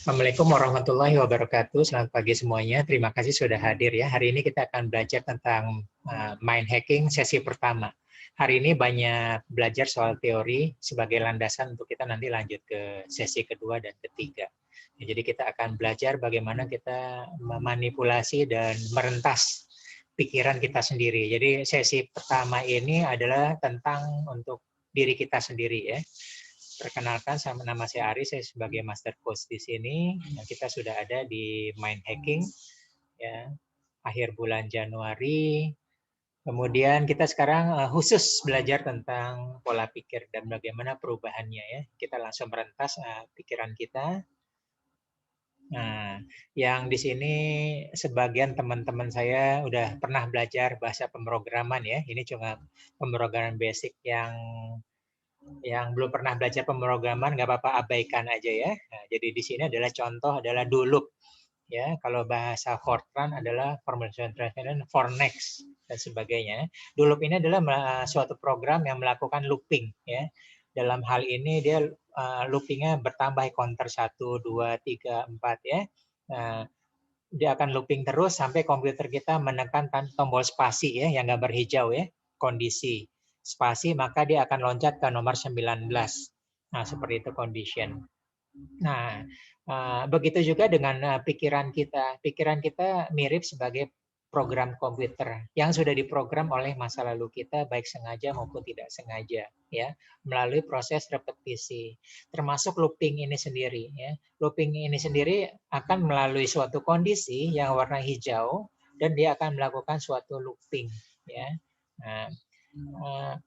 Assalamualaikum warahmatullahi wabarakatuh. Selamat pagi semuanya. Terima kasih sudah hadir ya. Hari ini kita akan belajar tentang mind hacking sesi pertama. Hari ini banyak belajar soal teori sebagai landasan untuk kita nanti lanjut ke sesi kedua dan ketiga. Ya, jadi kita akan belajar bagaimana kita memanipulasi dan merentas pikiran kita sendiri. Jadi sesi pertama ini adalah tentang untuk diri kita sendiri ya. Perkenalkan, nama saya Ari, saya sebagai Master Coach di sini. Nah, kita sudah ada di Mind Hacking, ya, akhir bulan Januari. Kemudian kita sekarang khusus belajar tentang pola pikir dan bagaimana perubahannya ya. Kita langsung merentas pikiran kita. Nah, yang di sini sebagian teman-teman saya udah pernah belajar bahasa pemrograman ya. Ini cuma pemrograman basic yang belum pernah belajar pemrograman nggak apa-apa, abaikan aja ya. Nah, jadi di sini adalah contoh adalah do loop ya. Kalau bahasa Fortran adalah formulation translation for next dan sebagainya. Do loop ini adalah suatu program yang melakukan looping ya. Dalam hal ini dia loopingnya bertambah counter 1, 2, 3, 4 ya. Nah, dia akan looping terus sampai komputer kita menekan tombol spasi ya, yang gambar hijau ya, kondisi spasi, maka dia akan loncat ke nomor 19. Nah, seperti itu condition. Nah, begitu juga dengan pikiran kita. Pikiran kita mirip sebagai program komputer yang sudah diprogram oleh masa lalu kita, baik sengaja maupun tidak sengaja, ya, melalui proses repetisi, termasuk looping ini sendiri. Ya. Looping ini sendiri akan melalui suatu kondisi yang warna hijau dan dia akan melakukan suatu looping. Ya. Nah,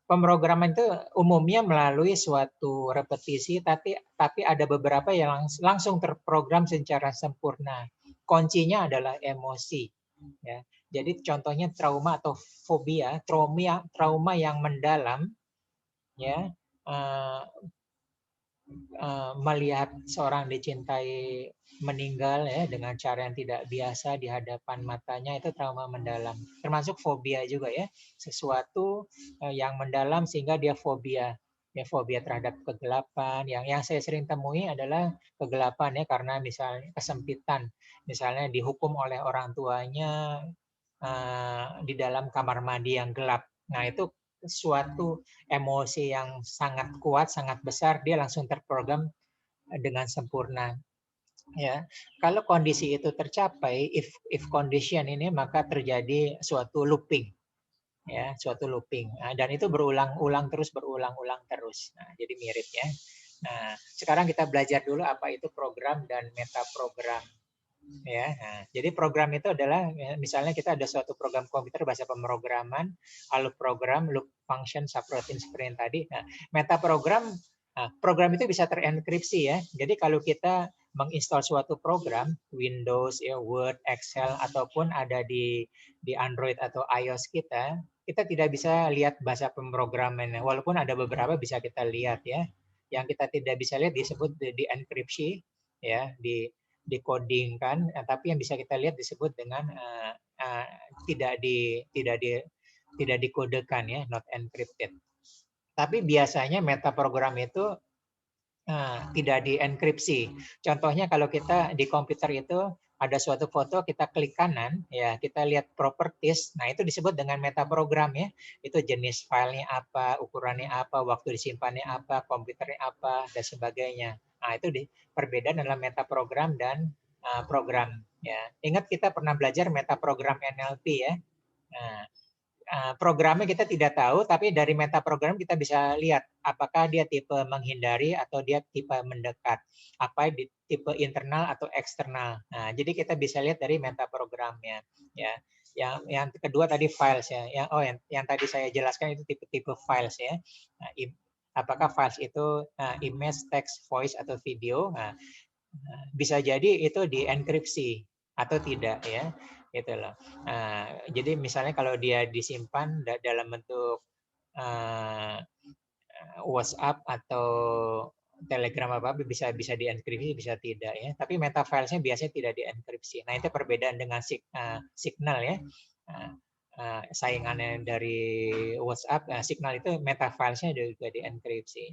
pemrograman itu umumnya melalui suatu repetisi, tapi ada beberapa yang langsung terprogram secara sempurna. Kuncinya adalah emosi. Ya. Jadi contohnya trauma atau fobia, trauma yang mendalam, ya, melihat seorang dicintai meninggal ya dengan cara yang tidak biasa di hadapan matanya, itu trauma mendalam. Termasuk fobia juga ya, sesuatu yang mendalam sehingga dia fobia. Ya, fobia terhadap kegelapan. Yang saya sering temui adalah kegelapan ya, karena misalnya kesempitan, misalnya dihukum oleh orang tuanya di dalam kamar mandi yang gelap. Nah, itu suatu emosi yang sangat kuat, sangat besar, dia langsung terprogram dengan sempurna. Ya, kalau kondisi itu tercapai, if condition ini, maka terjadi suatu looping, ya, suatu looping. Nah, dan itu berulang-ulang terus, berulang-ulang terus. Nah, jadi mirip ya. Nah, sekarang kita belajar dulu apa itu program dan metaprogram. Ya, nah, jadi program itu adalah misalnya kita ada suatu program komputer bahasa pemrograman, loop program, loop function, subroutine seperti yang tadi. Nah, metaprogram, program itu bisa terenkripsi ya. Jadi kalau kita menginstal suatu program, Windows, ya, Word, Excel, ataupun ada di Android atau iOS kita tidak bisa lihat bahasa pemrogramannya. Walaupun ada beberapa bisa kita lihat ya. Yang kita tidak bisa lihat disebut di enkripsi ya, dikodingkan, tapi yang bisa kita lihat disebut dengan tidak dikodekan ya, not encrypted. Tapi biasanya metaprogram itu tidak dienkripsi. Contohnya kalau kita di komputer itu ada suatu foto, kita klik kanan, ya kita lihat properties, nah itu disebut dengan metaprogram ya. Itu jenis filenya apa, ukurannya apa, waktu disimpannya apa, komputernya apa, dan sebagainya. Nah itu perbedaan dalam metaprogram dan program. Ya. Ingat kita pernah belajar metaprogram NLP ya. Nah, programnya kita tidak tahu, tapi dari metaprogram kita bisa lihat apakah dia tipe menghindari atau dia tipe mendekat, apa di tipe internal atau eksternal. Nah, jadi kita bisa lihat dari metaprogramnya. Ya, yang kedua tadi files ya. Yang tadi saya jelaskan itu tipe-tipe files ya. Nah, apakah files itu image, text, voice atau video? Nah, bisa jadi itu dienkripsi atau tidak ya. Gitu loh. Jadi misalnya kalau dia disimpan dalam bentuk WhatsApp atau Telegram apa bisa dienkripsi, bisa tidak ya. Tapi metafilesnya biasanya tidak dienkripsi. Nah itu perbedaan dengan Signal ya. Saingannya dari WhatsApp, Signal itu metafilesnya juga dienkripsi.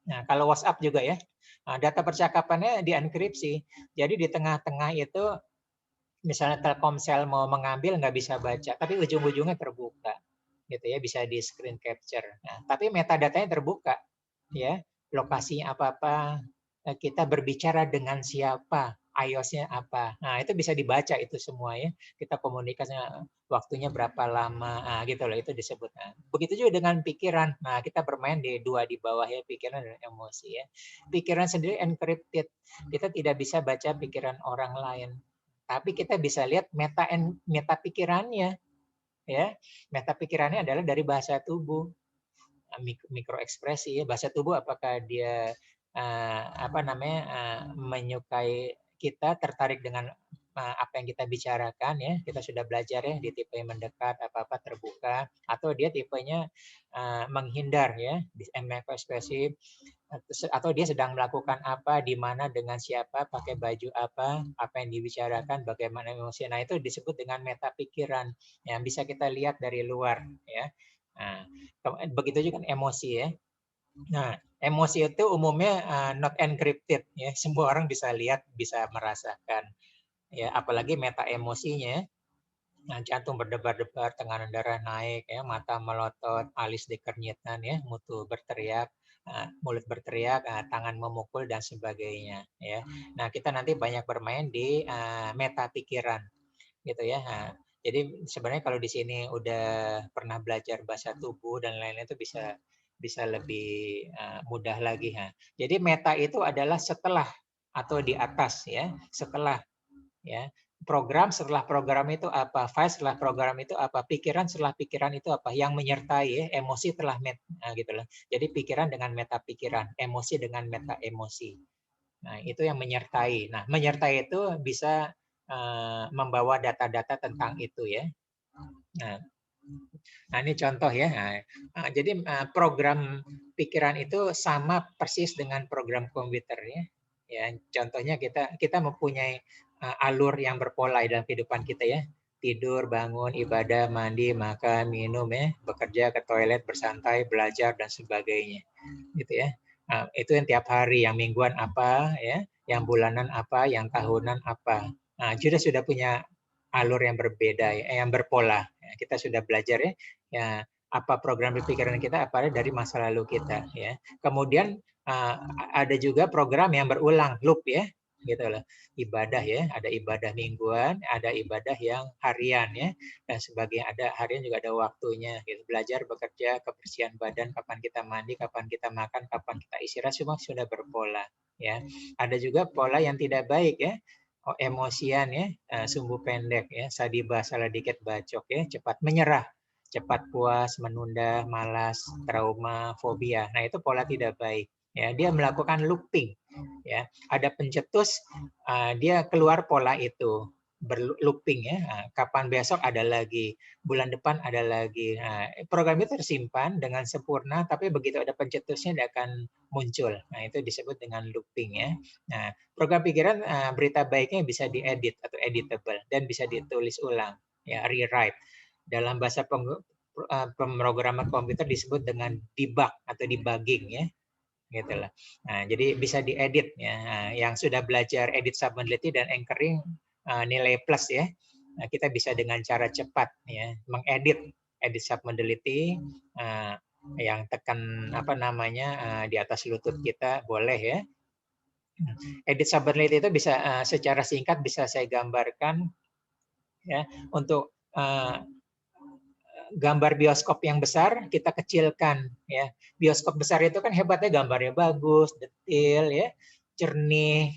Nah, kalau WhatsApp juga ya, data percakapannya dienkripsi. Jadi di tengah-tengah itu, misalnya Telkomsel mau mengambil nggak bisa baca, tapi ujung-ujungnya terbuka, gitu ya, bisa di screen capture. Nah, tapi metadatanya terbuka, ya, lokasinya apa-apa, kita berbicara dengan siapa, iOS-nya apa. Nah, itu bisa dibaca itu semua ya. Kita komunikasinya waktunya berapa lama, gitu loh, itu disebut. Nah, begitu juga dengan pikiran. Nah, kita bermain di dua di bawah ya, pikiran dan emosi ya. Pikiran sendiri encrypted. Kita tidak bisa baca pikiran orang lain. Tapi kita bisa lihat meta pikirannya, ya. Meta pikirannya adalah dari bahasa tubuh, mikro ekspresi ya. Bahasa tubuh apakah dia menyukai kita, tertarik dengan apa yang kita bicarakan ya. Kita sudah belajar ya, di tipe yang mendekat, apa-apa terbuka, atau dia tipenya menghindar ya, mikro ekspresi, atau dia sedang melakukan apa, di mana, dengan siapa, pakai baju apa yang dibicarakan, bagaimana emosi. Nah, itu disebut dengan meta pikiran yang bisa kita lihat dari luar ya. Nah, begitu juga kan emosi ya. Nah, emosi itu umumnya not encrypted ya. Semua orang bisa lihat, bisa merasakan ya, apalagi meta emosinya. Nah, jantung berdebar-debar, tekanan darah naik, ya, mata melotot, alis dikernyitkan, ya, berteriak, mulut berteriak, tangan memukul dan sebagainya. Ya, nah kita nanti banyak bermain di meta pikiran, gitu ya. Nah, jadi sebenarnya kalau di sini udah pernah belajar bahasa tubuh dan lain-lain itu bisa lebih mudah lagi. Jadi meta itu adalah setelah atau di atas ya, setelah ya. Program setelah program itu apa, file setelah program itu apa, pikiran setelah pikiran itu apa, yang menyertai ya, emosi telah gitu loh. Jadi pikiran dengan meta pikiran, emosi dengan meta emosi. Nah, itu yang menyertai. Nah, menyertai itu bisa membawa data-data tentang itu ya. Nah, ini contoh ya. Jadi program pikiran itu sama persis dengan program komputer ya. Ya, contohnya kita mempunyai alur yang berpola dalam kehidupan kita ya. Tidur, bangun, ibadah, mandi, makan, minum ya, bekerja, ke toilet, bersantai, belajar dan sebagainya. Gitu ya. Nah, itu yang tiap hari, yang mingguan apa ya, yang bulanan apa, yang tahunan apa. Nah, sudah punya alur yang berbeda ya, yang berpola. Ya, kita sudah belajar ya, apa program pikiran kita apa dari masa lalu kita ya. Kemudian ada juga program yang berulang, loop ya, gitu loh. Ibadah ya, ada ibadah mingguan, ada ibadah yang harian ya, dan sebagainya. Ada harian juga ada waktunya gitu. Belajar, bekerja, kebersihan badan, kapan kita mandi, kapan kita makan, kapan kita istirahat, semua sudah berpola ya. Ada juga pola yang tidak baik ya. Emosian ya, sumbu pendek ya, sadiba, salah dikit bacok ya, cepat menyerah, cepat puas, menunda, malas, trauma, fobia. Nah, itu pola tidak baik. Ya, dia melakukan looping. Ya, ada pencetus, dia keluar pola itu, berlooping ya. Kapan besok ada lagi, bulan depan ada lagi. Nah, program itu tersimpan dengan sempurna, tapi begitu ada pencetusnya dia akan muncul. Nah, itu disebut dengan looping ya. Nah, program pikiran berita baiknya bisa diedit atau editable dan bisa ditulis ulang, ya, rewrite. Dalam bahasa pemrograman komputer disebut dengan debug atau debugging ya, gitu lah. Nah, jadi bisa diedit ya. Nah, yang sudah belajar edit submodality dan anchoring nilai plus ya. Nah, kita bisa dengan cara cepat ya mengedit edit submodality, yang tekan di atas lutut kita boleh ya. Edit submodality itu bisa secara singkat bisa saya gambarkan ya, untuk gambar bioskop yang besar kita kecilkan ya. Bioskop besar itu kan hebatnya gambarnya bagus, detail ya, jernih,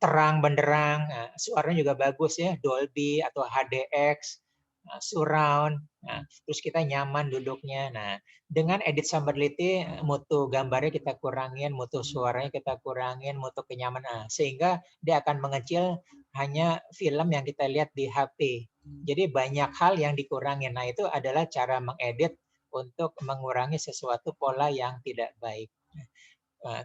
terang benderang, suaranya juga bagus ya, Dolby atau HDX, surround. Nah, terus kita nyaman duduknya. Nah, dengan edit submodality mutu gambarnya kita kurangin, mutu suaranya kita kurangin, mutu kenyamanan, sehingga dia akan mengecil hanya film yang kita lihat di HP. Jadi banyak hal yang dikurangin. Nah, itu adalah cara mengedit untuk mengurangi sesuatu pola yang tidak baik.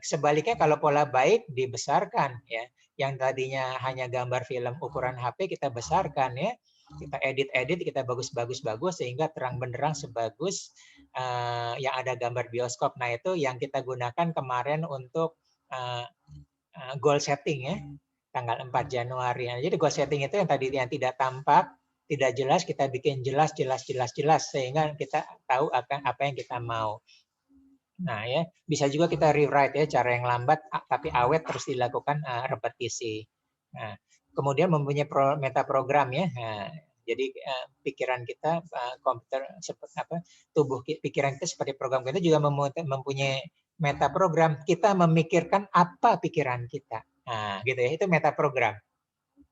Sebaliknya kalau pola baik dibesarkan ya, yang tadinya hanya gambar film ukuran HP kita besarkan ya. Kita edit, kita bagus sehingga terang benderang sebagus yang ada gambar bioskop. Nah, itu yang kita gunakan kemarin untuk goal setting ya, tanggal 4 Januari. Nah, jadi goal setting itu yang tadi yang tidak tampak, tidak jelas, kita bikin jelas sehingga kita tahu akan apa yang kita mau. Nah, ya, bisa juga kita rewrite ya, cara yang lambat tapi awet terus dilakukan repetisi. Nah, kemudian mempunyai meta program ya. Nah, jadi pikiran kita komputer seperti apa? Tubuh pikiran kita seperti program, kita juga mempunyai meta program. Kita memikirkan apa pikiran kita. Nah, gitu ya. Itu meta program.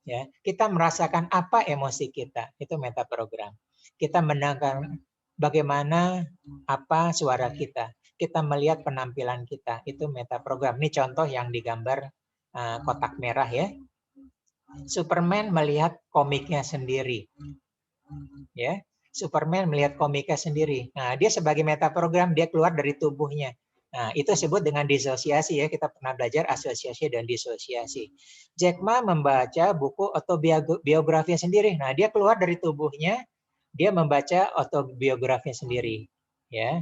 Ya, kita merasakan apa emosi kita. Itu meta program. Kita mendengar bagaimana apa suara kita. Kita melihat penampilan kita, itu meta program. Ini contoh yang digambar kotak merah ya. Superman melihat komiknya sendiri. Ya, Superman melihat komiknya sendiri. Nah, dia sebagai meta program, dia keluar dari tubuhnya. Nah, itu disebut dengan disosiasi ya. Kita pernah belajar asosiasi dan disosiasi. Jack Ma membaca buku autobiografinya sendiri. Nah, dia keluar dari tubuhnya, dia membaca autobiografinya sendiri. Ya,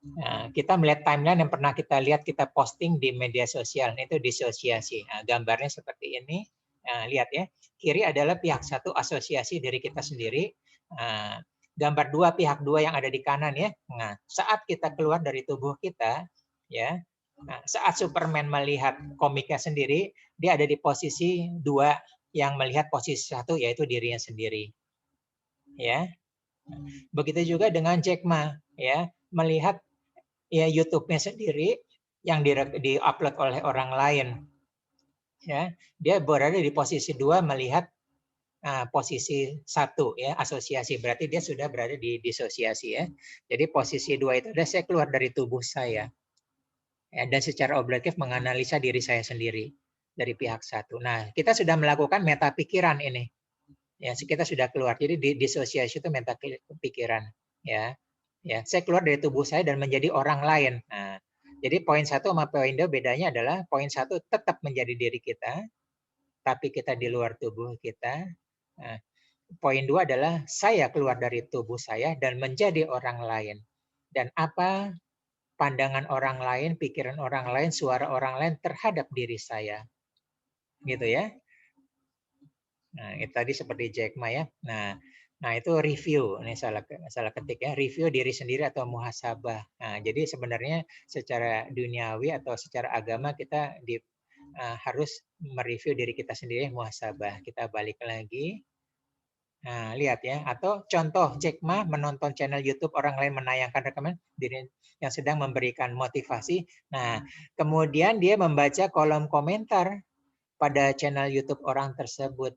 Nah, kita melihat timeline yang pernah kita lihat kita posting di media sosial, itu disosiasi. Nah, gambarnya seperti ini. Nah, lihat ya, kiri adalah pihak satu asosiasi diri kita sendiri. Nah, gambar dua pihak dua yang ada di kanan ya. Nah, saat kita keluar dari tubuh kita, ya, nah, saat Superman melihat komiknya sendiri, dia ada di posisi dua yang melihat posisi satu yaitu dirinya sendiri. Ya, begitu juga dengan Jack Ma, ya, melihat ya YouTube-nya sendiri yang di-upload oleh orang lain. Ya, dia berada di posisi 2 melihat posisi 1 ya, asosiasi. Berarti dia sudah berada di disosiasi ya. Jadi posisi 2 itu adalah saya keluar dari tubuh saya. Ya, dan secara objektif menganalisa diri saya sendiri dari pihak satu. Nah, kita sudah melakukan meta pikiran ini. Ya, kita sudah keluar. Jadi di disosiasi itu meta pikiran ya. Ya, saya keluar dari tubuh saya dan menjadi orang lain. Nah, jadi poin 1 sama poin 2 bedanya adalah poin 1 tetap menjadi diri kita, tapi kita di luar tubuh kita. Nah, poin 2 adalah saya keluar dari tubuh saya dan menjadi orang lain. Dan apa pandangan orang lain, pikiran orang lain, suara orang lain terhadap diri saya. Gitu ya. Nah, itu tadi seperti Jack Ma ya. Nah, itu review. Ini salah ketik ya. Review diri sendiri atau muhasabah. Nah, jadi sebenarnya secara duniawi atau secara agama kita harus mereview diri kita sendiri, muhasabah. Kita balik lagi. Nah, lihat ya. Atau contoh Jack Ma menonton channel YouTube orang lain menayangkan rekaman diri yang sedang memberikan motivasi. Nah, kemudian dia membaca kolom komentar pada channel YouTube orang tersebut.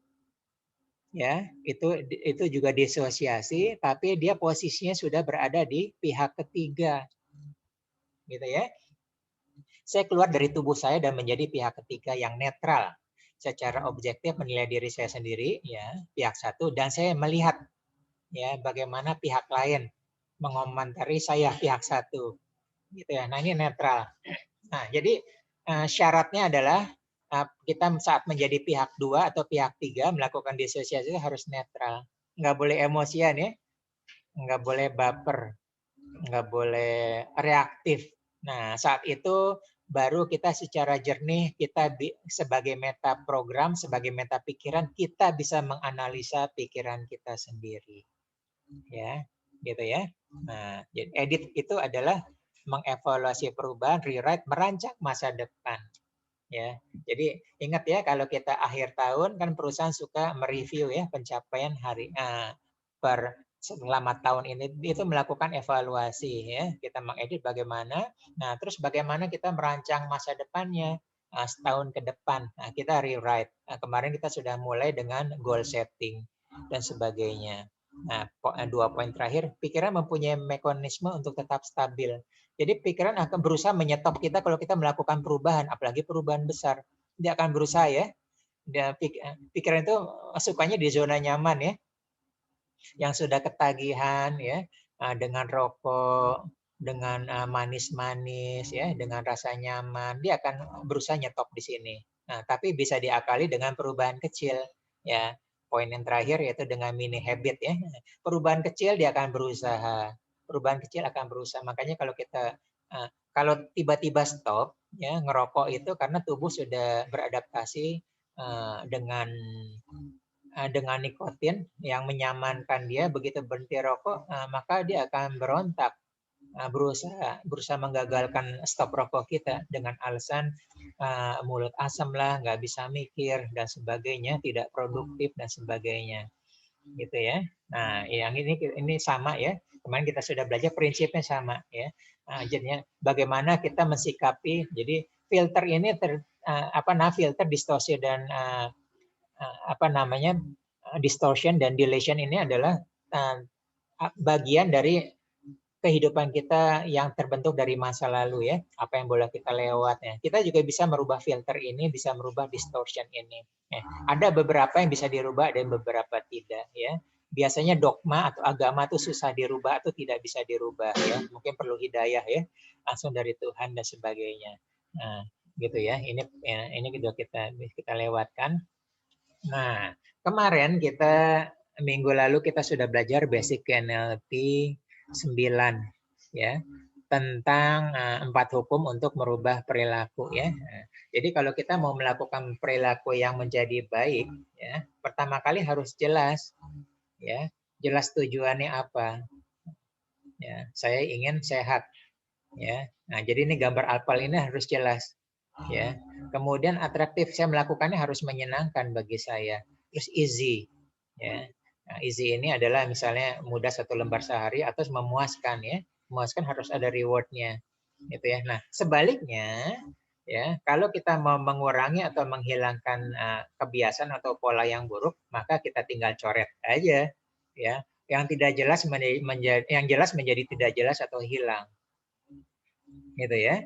Ya, itu juga disosiasi, tapi dia posisinya sudah berada di pihak ketiga. Gitu ya. Saya keluar dari tubuh saya dan menjadi pihak ketiga yang netral. Secara objektif menilai diri saya sendiri, ya, pihak satu, dan saya melihat ya bagaimana pihak lain mengomentari saya pihak satu. Gitu ya. Nah, ini netral. Nah, jadi syaratnya adalah kita saat menjadi pihak 2 atau pihak 3 melakukan disosiasi harus netral. Nggak boleh emosian ya, nggak boleh baper, nggak boleh reaktif. Nah, saat itu baru kita secara jernih, kita sebagai meta program, sebagai meta pikiran, kita bisa menganalisa pikiran kita sendiri. Ya, gitu ya. Nah, edit itu adalah mengevaluasi perubahan, rewrite, merancang masa depan. Ya, jadi ingat ya kalau kita akhir tahun kan perusahaan suka mereview ya pencapaian per selama tahun ini itu melakukan evaluasi ya. Kita mengedit bagaimana. Nah, terus bagaimana kita merancang masa depannya setahun ke depan. Nah, kita rewrite. Nah, kemarin kita sudah mulai dengan goal setting dan sebagainya. Nah, 2 poin terakhir, pikiran mempunyai mekanisme untuk tetap stabil. Jadi pikiran akan berusaha menyetop kita kalau kita melakukan perubahan, apalagi perubahan besar. Dia akan berusaha ya. Pikiran itu sukanya di zona nyaman ya. Yang sudah ketagihan ya, dengan rokok, dengan manis-manis ya, dengan rasa nyaman, dia akan berusaha nyetop di sini. Nah, tapi bisa diakali dengan perubahan kecil ya. poin yang terakhir yaitu dengan mini habit ya. Perubahan kecil dia akan berusaha. Perubahan kecil akan berusaha. Makanya kalau kita kalau tiba-tiba stop ya ngerokok itu karena tubuh sudah beradaptasi dengan nikotin yang menyamankan dia. Begitu berhenti rokok maka dia akan berontak, berusaha menggagalkan stop rokok kita dengan alasan mulut asam lah, nggak bisa mikir dan sebagainya, tidak produktif dan sebagainya, gitu ya. Nah, yang ini sama ya. Kemarin kita sudah belajar prinsipnya sama ya. Jadinya bagaimana kita mensikapi. Jadi filter ini filter distorsi dan distortion dan dilation ini adalah bagian dari kehidupan kita yang terbentuk dari masa lalu ya, apa yang boleh kita lewat ya. Kita juga bisa merubah filter ini, bisa merubah distortion ini. Ya. Ada beberapa yang bisa dirubah dan beberapa tidak ya. Biasanya dogma atau agama itu susah dirubah atau tidak bisa dirubah ya. Mungkin perlu hidayah ya, langsung dari Tuhan dan sebagainya. Nah, gitu ya. Ini juga kita lewatkan. Nah, kemarin minggu lalu kita sudah belajar basic NLP 9 ya, tentang 4 hukum untuk merubah perilaku ya. Jadi kalau kita mau melakukan perilaku yang menjadi baik ya, pertama kali harus jelas ya, jelas tujuannya apa. Ya, saya ingin sehat ya. Nah, jadi ini gambar apel ini harus jelas ya. Kemudian atraktif, saya melakukannya harus menyenangkan bagi saya. Terus easy ya. Nah, easy ini adalah misalnya mudah 1 lembar sehari atau memuaskan ya. Memuaskan harus ada rewardnya gitu ya. Nah, sebaliknya ya, kalau kita mau mengurangi atau menghilangkan kebiasaan atau pola yang buruk, maka kita tinggal coret aja ya. Yang tidak jelas yang jelas menjadi tidak jelas atau hilang. Gitu ya.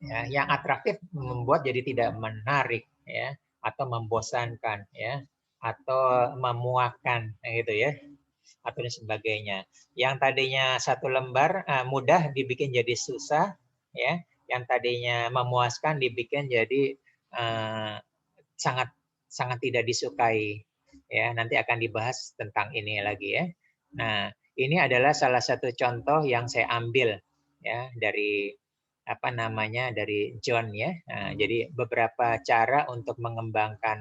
Ya, yang atraktif membuat jadi tidak menarik ya, atau membosankan ya, atau memuakkan gitu ya, atau dan sebagainya. Yang tadinya 1 lembar mudah dibikin jadi susah ya, yang tadinya memuaskan dibikin jadi sangat sangat tidak disukai ya. Nanti akan dibahas tentang ini lagi ya. Nah, ini adalah salah satu contoh yang saya ambil ya dari dari John ya. Nah, jadi beberapa cara untuk mengembangkan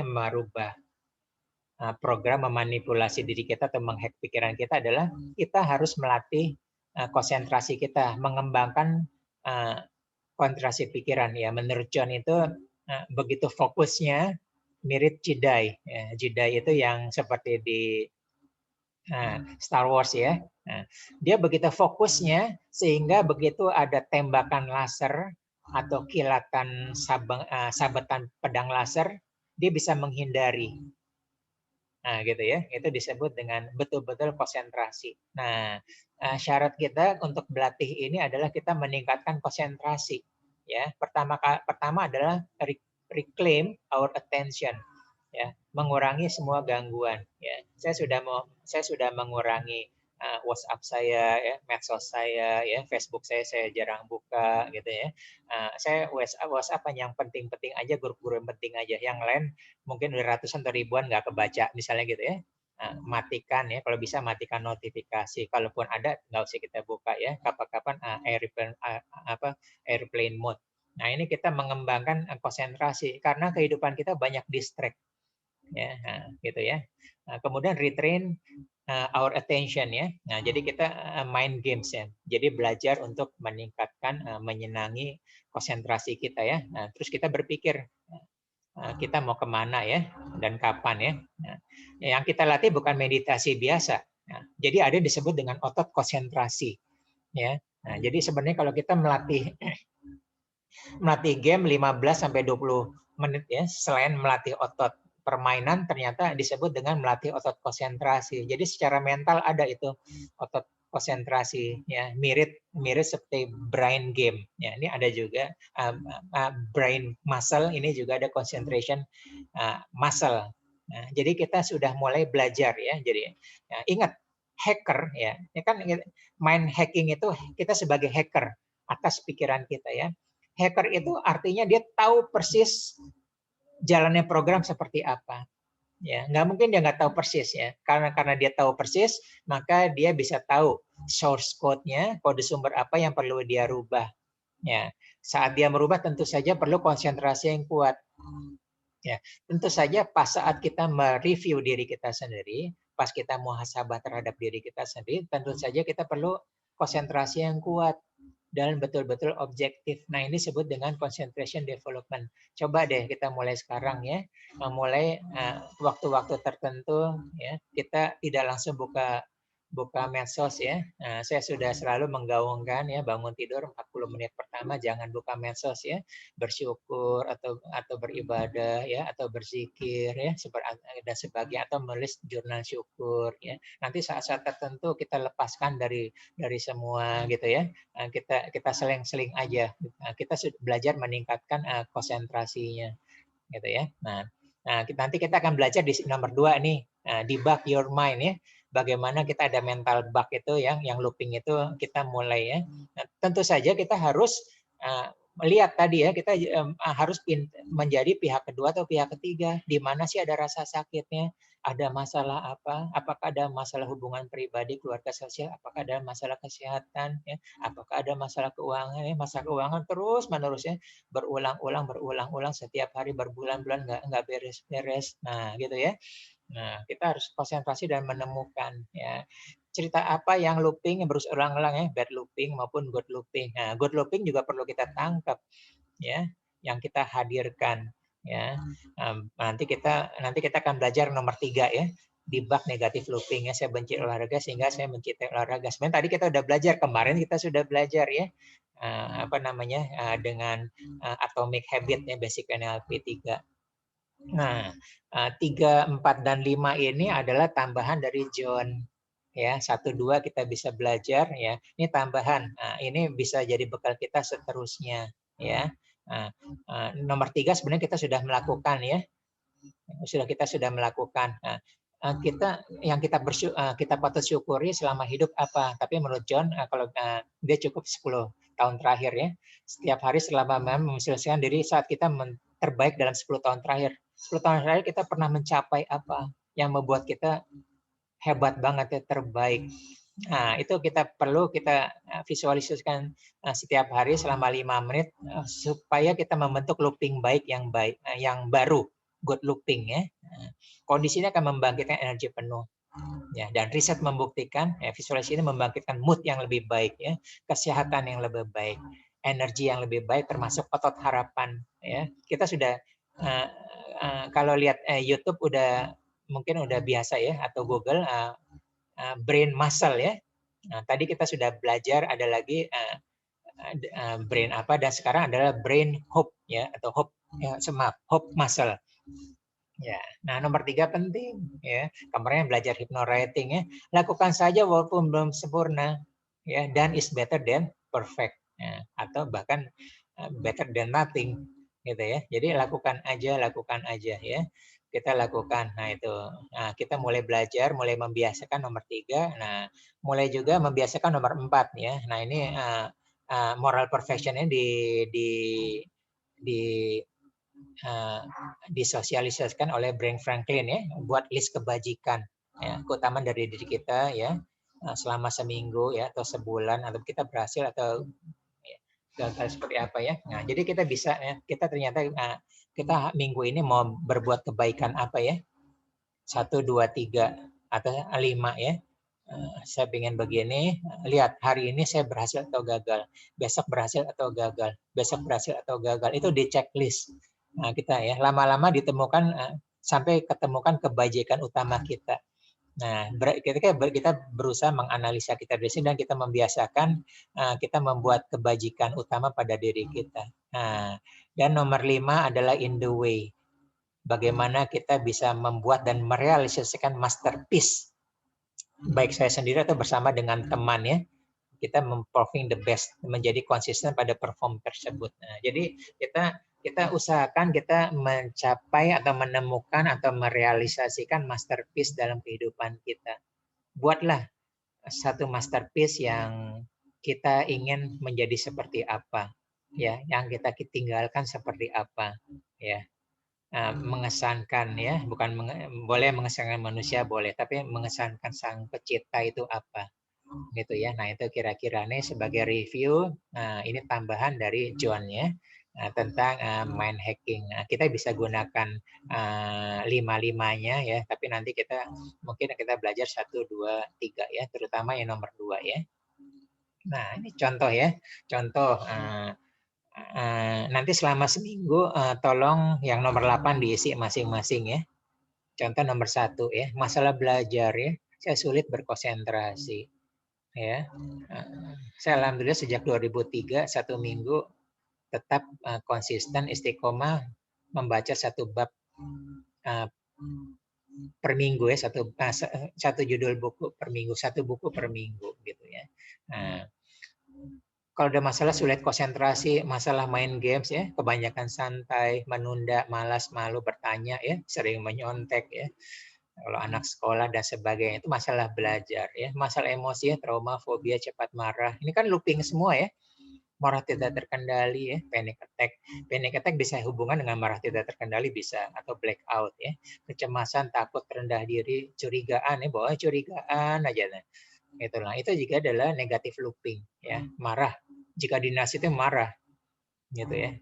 merubah program memanipulasi diri kita atau menghack pikiran kita adalah kita harus melatih konsentrasi kita, mengembangkan konsentrasi pikiran ya. Menurut John itu begitu fokusnya mirip Jedi. Ya, Jedi itu yang seperti di Star Wars ya. Nah, dia begitu fokusnya sehingga begitu ada tembakan laser atau kilatan sabetan pedang laser, dia bisa menghindari. Nah, gitu ya. Itu disebut dengan betul-betul konsentrasi. Nah, syarat kita untuk berlatih ini adalah kita meningkatkan konsentrasi. Ya, pertama adalah reclaim our attention. Ya, mengurangi semua gangguan ya. Saya sudah mengurangi WhatsApp saya ya, medsos saya ya, Facebook saya jarang buka gitu ya. Saya WhatsApp yang penting-penting aja, grup-grup yang penting aja. Yang lain mungkin udah ratusan atau ribuan nggak kebaca misalnya gitu ya. Matikan ya, kalau bisa matikan notifikasi. Kalaupun ada nggak usah kita buka ya. Kapan-kapan airplane mode. Nah, ini kita mengembangkan konsentrasi karena kehidupan kita banyak distract ya, gitu ya. Kemudian retrain our attention ya. Nah, jadi kita main games ya. Jadi belajar untuk meningkatkan menyenangi konsentrasi kita ya. Nah, terus kita berpikir kita mau kemana ya dan kapan ya. Nah, yang kita latih bukan meditasi biasa. Nah, jadi ada disebut dengan otot konsentrasi ya. Nah, jadi sebenarnya kalau kita melatih game 15 sampai 20 menit ya, selain melatih otot permainan, ternyata disebut dengan melatih otot konsentrasi. Jadi secara mental ada itu otot konsentrasi ya, mirip seperti brain game ya. Ini ada juga brain muscle, ini juga ada concentration muscle. Nah, jadi kita sudah mulai belajar ya. Jadi ingat hacker ya, kan main hacking itu kita sebagai hacker atas pikiran kita ya. Hacker itu artinya dia tahu persis jalannya program seperti apa. Ya, nggak mungkin dia nggak tahu persis ya. Karena dia tahu persis, maka dia bisa tahu source code-nya, kode sumber apa yang perlu dia rubah. Ya, saat dia merubah tentu saja perlu konsentrasi yang kuat. Ya, tentu saja pas saat kita mereview diri kita sendiri, pas kita muhasabah terhadap diri kita sendiri, tentu saja kita perlu konsentrasi yang kuat dan betul-betul objektif. Nah, ini disebut dengan concentration development. Coba deh kita mulai sekarang ya, mulai waktu-waktu tertentu ya, kita tidak langsung buka medsos ya. Nah, saya sudah selalu menggaungkan ya, bangun tidur 40 menit pertama jangan buka medsos ya, bersyukur atau beribadah ya, atau berzikir ya, dan sebagainya, atau menulis jurnal syukur ya. Nanti saat-saat tertentu kita lepaskan dari semua gitu ya. Kita seling-seling aja. Kita belajar meningkatkan konsentrasinya gitu ya. Nah, nanti kita akan belajar di nomor 2 nih, debug your mind ya. Bagaimana kita ada mental bug itu yang looping itu kita mulai ya. Nah, tentu saja kita harus melihat tadi ya, kita harus menjadi pihak kedua atau pihak ketiga. Di mana sih ada rasa sakitnya? Ada masalah apa? Apakah ada masalah hubungan pribadi, keluarga sosial? Apakah ada masalah kesehatan? Ya? Apakah ada masalah keuangan? Ya? Masalah keuangan terus menerusnya berulang-ulang setiap hari berbulan-bulan nggak beres-beres. Nah, gitu ya. Nah, kita harus konsentrasi dan menemukan ya cerita apa yang looping yang berulang-ulang ya, bad looping maupun good looping. Nah, good looping juga perlu kita tangkap ya, yang kita hadirkan ya. Nanti kita akan belajar nomor 3 ya, debug negatif looping ya. Saya benci olahraga sehingga saya mencintai olahraga. Sebenarnya tadi kita udah belajar, kemarin kita sudah belajar ya, dengan atomic habit ya, basic NLP 3. Nah, 3, 4, dan 5 ini adalah tambahan dari John. Ya, 1, 2 kita bisa belajar ya. Ini tambahan. Nah, ini bisa jadi bekal kita seterusnya ya. Nah, nomor 3 sebenarnya kita sudah melakukan ya. Kita sudah melakukan. Nah, kita patut syukuri selama hidup apa? Tapi menurut John, kalau dia cukup 10 tahun terakhir ya. Setiap hari selama menyelesaikan diri saat kita terbaik dalam 10 tahun terakhir. 10 tahun terakhir kita pernah mencapai apa yang membuat kita hebat banget ya, terbaik. Nah, itu perlu kita visualisasikan setiap hari selama 5 menit supaya kita membentuk looping baik yang baru, good looping ya. Kondisi ini akan membangkitkan energi penuh. Ya, dan riset membuktikan visualisasi ini membangkitkan mood yang lebih baik ya, kesehatan yang lebih baik, energi yang lebih baik, termasuk otot harapan ya. Kita sudah kalau lihat YouTube mungkin udah biasa ya, atau Google brain muscle ya. Nah, tadi kita sudah belajar ada lagi brain apa, dan sekarang adalah brain hope ya, atau hope muscle. Ya, nah nomor 3 penting ya. Kemarin belajar hypnowriting ya. Lakukan saja walaupun belum sempurna ya, dan is better than perfect ya, atau bahkan better than nothing gitu ya. Jadi lakukan aja ya. Kita lakukan. Nah, itu. Nah, kita mulai belajar, mulai membiasakan nomor 3. Nah, mulai juga membiasakan nomor 4 ya. Nah, ini moral perfectionnya disosialisasikan oleh Benjamin Franklin ya, buat list kebajikan ya, keutamaan dari diri kita ya, selama seminggu ya, atau sebulan, atau kita berhasil atau gagal seperti apa ya. Nah, jadi kita bisa ya, kita ternyata kita minggu ini mau berbuat kebaikan apa ya, 1, 2, 3 atau 5 ya. Saya ingin begini, lihat hari ini saya berhasil atau gagal, besok berhasil atau gagal, besok berhasil atau gagal, itu di checklist. Nah, kita ya lama-lama ditemukan sampai ketemukan kebajikan utama kita. Nah, kita berusaha menganalisa kita di sini dan kita membiasakan kita membuat kebajikan utama pada diri kita. Nah, dan nomor 5 adalah in the way. Bagaimana kita bisa membuat dan merealisasikan masterpiece, baik saya sendiri atau bersama dengan teman ya. Kita performing the best, menjadi konsisten pada perform tersebut. Nah, jadi kita usahakan kita mencapai atau menemukan atau merealisasikan masterpiece dalam kehidupan kita. Buatlah satu masterpiece yang kita ingin menjadi seperti apa, ya, yang kita tinggalkan seperti apa, ya. mengesankan ya, bukan boleh mengesankan manusia boleh, tapi mengesankan sang pencipta itu apa gitu ya. Nah itu kira-kira nih sebagai review. Nah ini tambahan dari John ya. Tentang mind hacking. Nah, kita bisa gunakan lima-limanya ya, tapi nanti mungkin kita belajar 1, 2, 3 ya, terutama yang nomor 2 ya. Nah ini contoh ya, contoh nanti selama seminggu tolong yang nomor 8 diisi masing-masing ya. Contoh nomor 1 ya, masalah belajar ya, saya sulit berkonsentrasi ya. Saya alhamdulillah sejak 2003 1 minggu tetap konsisten istiqomah membaca 1 bab per minggu ya, satu judul buku per minggu, 1 buku per minggu gitu ya. Nah, kalau ada masalah sulit konsentrasi, masalah main games ya, kebanyakan santai, menunda, malas, malu bertanya ya, sering menyontek ya. Kalau anak sekolah dan sebagainya itu masalah belajar ya, masalah emosi ya, trauma, fobia, cepat marah. Ini kan looping semua ya. Marah tidak terkendali ya, panic attack. Panic attack bisa hubungan dengan marah tidak terkendali bisa, atau blackout ya. Kecemasan, takut, rendah diri, curigaan ya, bahwa curigaan aja. Nah, itulah. Itu juga adalah negatif looping ya, marah. Jika dinas itu marah gitu ya.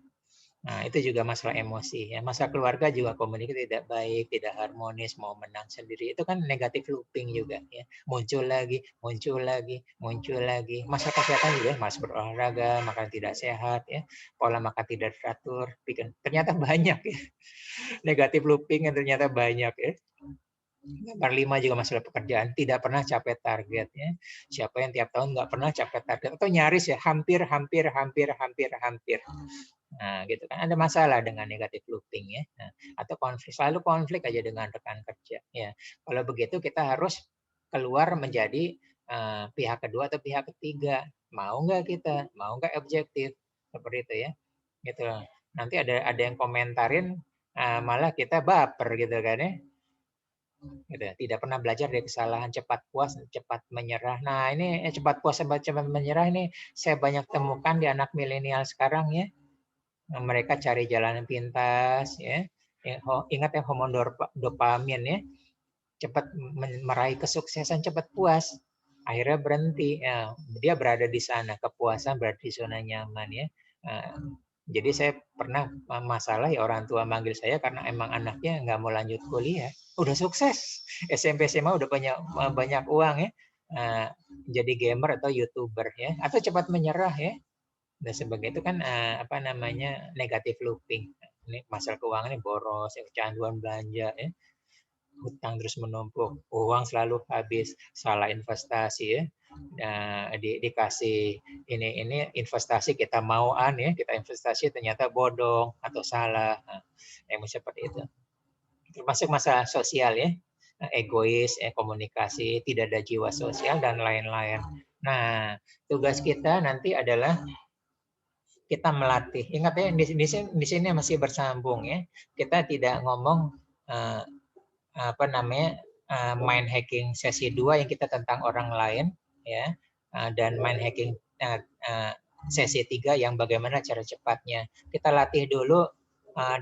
Nah, itu juga masalah emosi ya. Masalah keluarga juga komunikasi tidak baik, tidak harmonis, mau menang sendiri. Itu kan negatif looping juga ya. Muncul lagi, muncul lagi, muncul lagi. Masalah kesehatan juga, malas berolahraga, makan tidak sehat ya. Pola makan tidak teratur, ternyata banyak ya. Negatif looping yang ternyata banyak ya. Nomor 5 juga masalah pekerjaan, tidak pernah capai target ya. Siapa yang tiap tahun nggak pernah capai target atau nyaris ya, hampir. Nah, gitu kan ada masalah dengan negatif looping ya. Nah, atau selalu konflik aja dengan rekan kerja ya. Kalau begitu kita harus keluar menjadi pihak kedua atau pihak ketiga. Mau nggak kita? Mau nggak objektif? Seperti itu ya. Gitu. Nanti ada yang komentarin malah kita baper gitu kan ya. Gitu. Tidak pernah belajar dari kesalahan, cepat puas, cepat menyerah. Nah, ini cepat puas, cepat menyerah ini saya banyak temukan di anak milenial sekarang ya. Mereka cari jalan pintas ya. Ingat ya hormon dopamin ya. Cepat meraih kesuksesan, cepat puas. Akhirnya berhenti. Ya, dia berada di sana, kepuasan berada di zona nyaman ya. Jadi saya pernah masalah ya orang tua manggil saya karena emang anaknya nggak mau lanjut kuliah. Udah sukses. SMP SMA udah banyak uang ya. Jadi gamer atau YouTuber ya. Atau cepat menyerah ya. Dan sebagainya itu kan negatif looping. Ini masalah keuangan ini boros, kecanduan belanja ya. Hutang terus menumpuk, uang selalu habis, salah investasi ya. Dikasih ini investasi kita mauan ya, kita investasi ternyata bodong atau salah. Nah, yang seperti itu. Termasuk masalah sosial ya, egois, komunikasi, tidak ada jiwa sosial dan lain-lain. Nah, tugas kita nanti adalah kita melatih. Ingat ya, di sini masih bersambung ya. Kita tidak ngomong mind hacking sesi 2 yang kita tentang orang lain ya, dan mind hacking sesi 3 yang bagaimana cara cepatnya. Kita latih dulu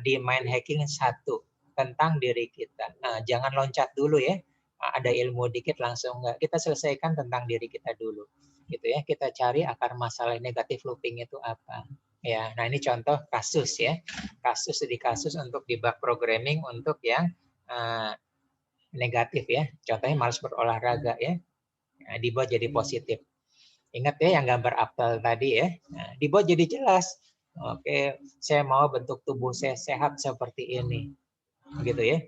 di mind hacking 1 tentang diri kita. Jangan loncat dulu ya. Ada ilmu dikit langsung enggak. Kita selesaikan tentang diri kita dulu. Gitu ya. Kita cari akar masalah negatif looping itu apa. Ya, nah ini contoh kasus ya. Kasus untuk debug programming untuk yang negatif ya. Contohnya malas berolahraga ya. Nah, dibuat jadi positif. Ingat ya yang gambar apel tadi ya. Nah, dibuat jadi jelas. Oke, saya mau bentuk tubuh saya sehat seperti ini. Begitu ya.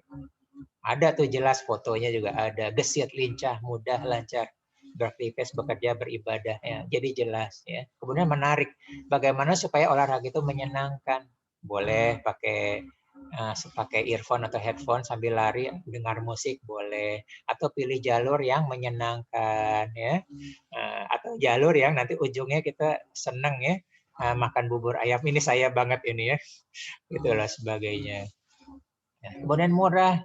Ada tuh jelas fotonya juga ada. Gesit, lincah, mudah, lancar. Beraktivitas, bekerja, beribadah ya. Jadi jelas ya. Kemudian menarik. Bagaimana supaya olahraga itu menyenangkan? Boleh pakai earphone atau headphone sambil lari dengar musik boleh, atau pilih jalur yang menyenangkan ya, atau jalur yang nanti ujungnya kita seneng ya, makan bubur ayam ini saya banget ini ya, itulah sebagainya. Ya, kemudian mudah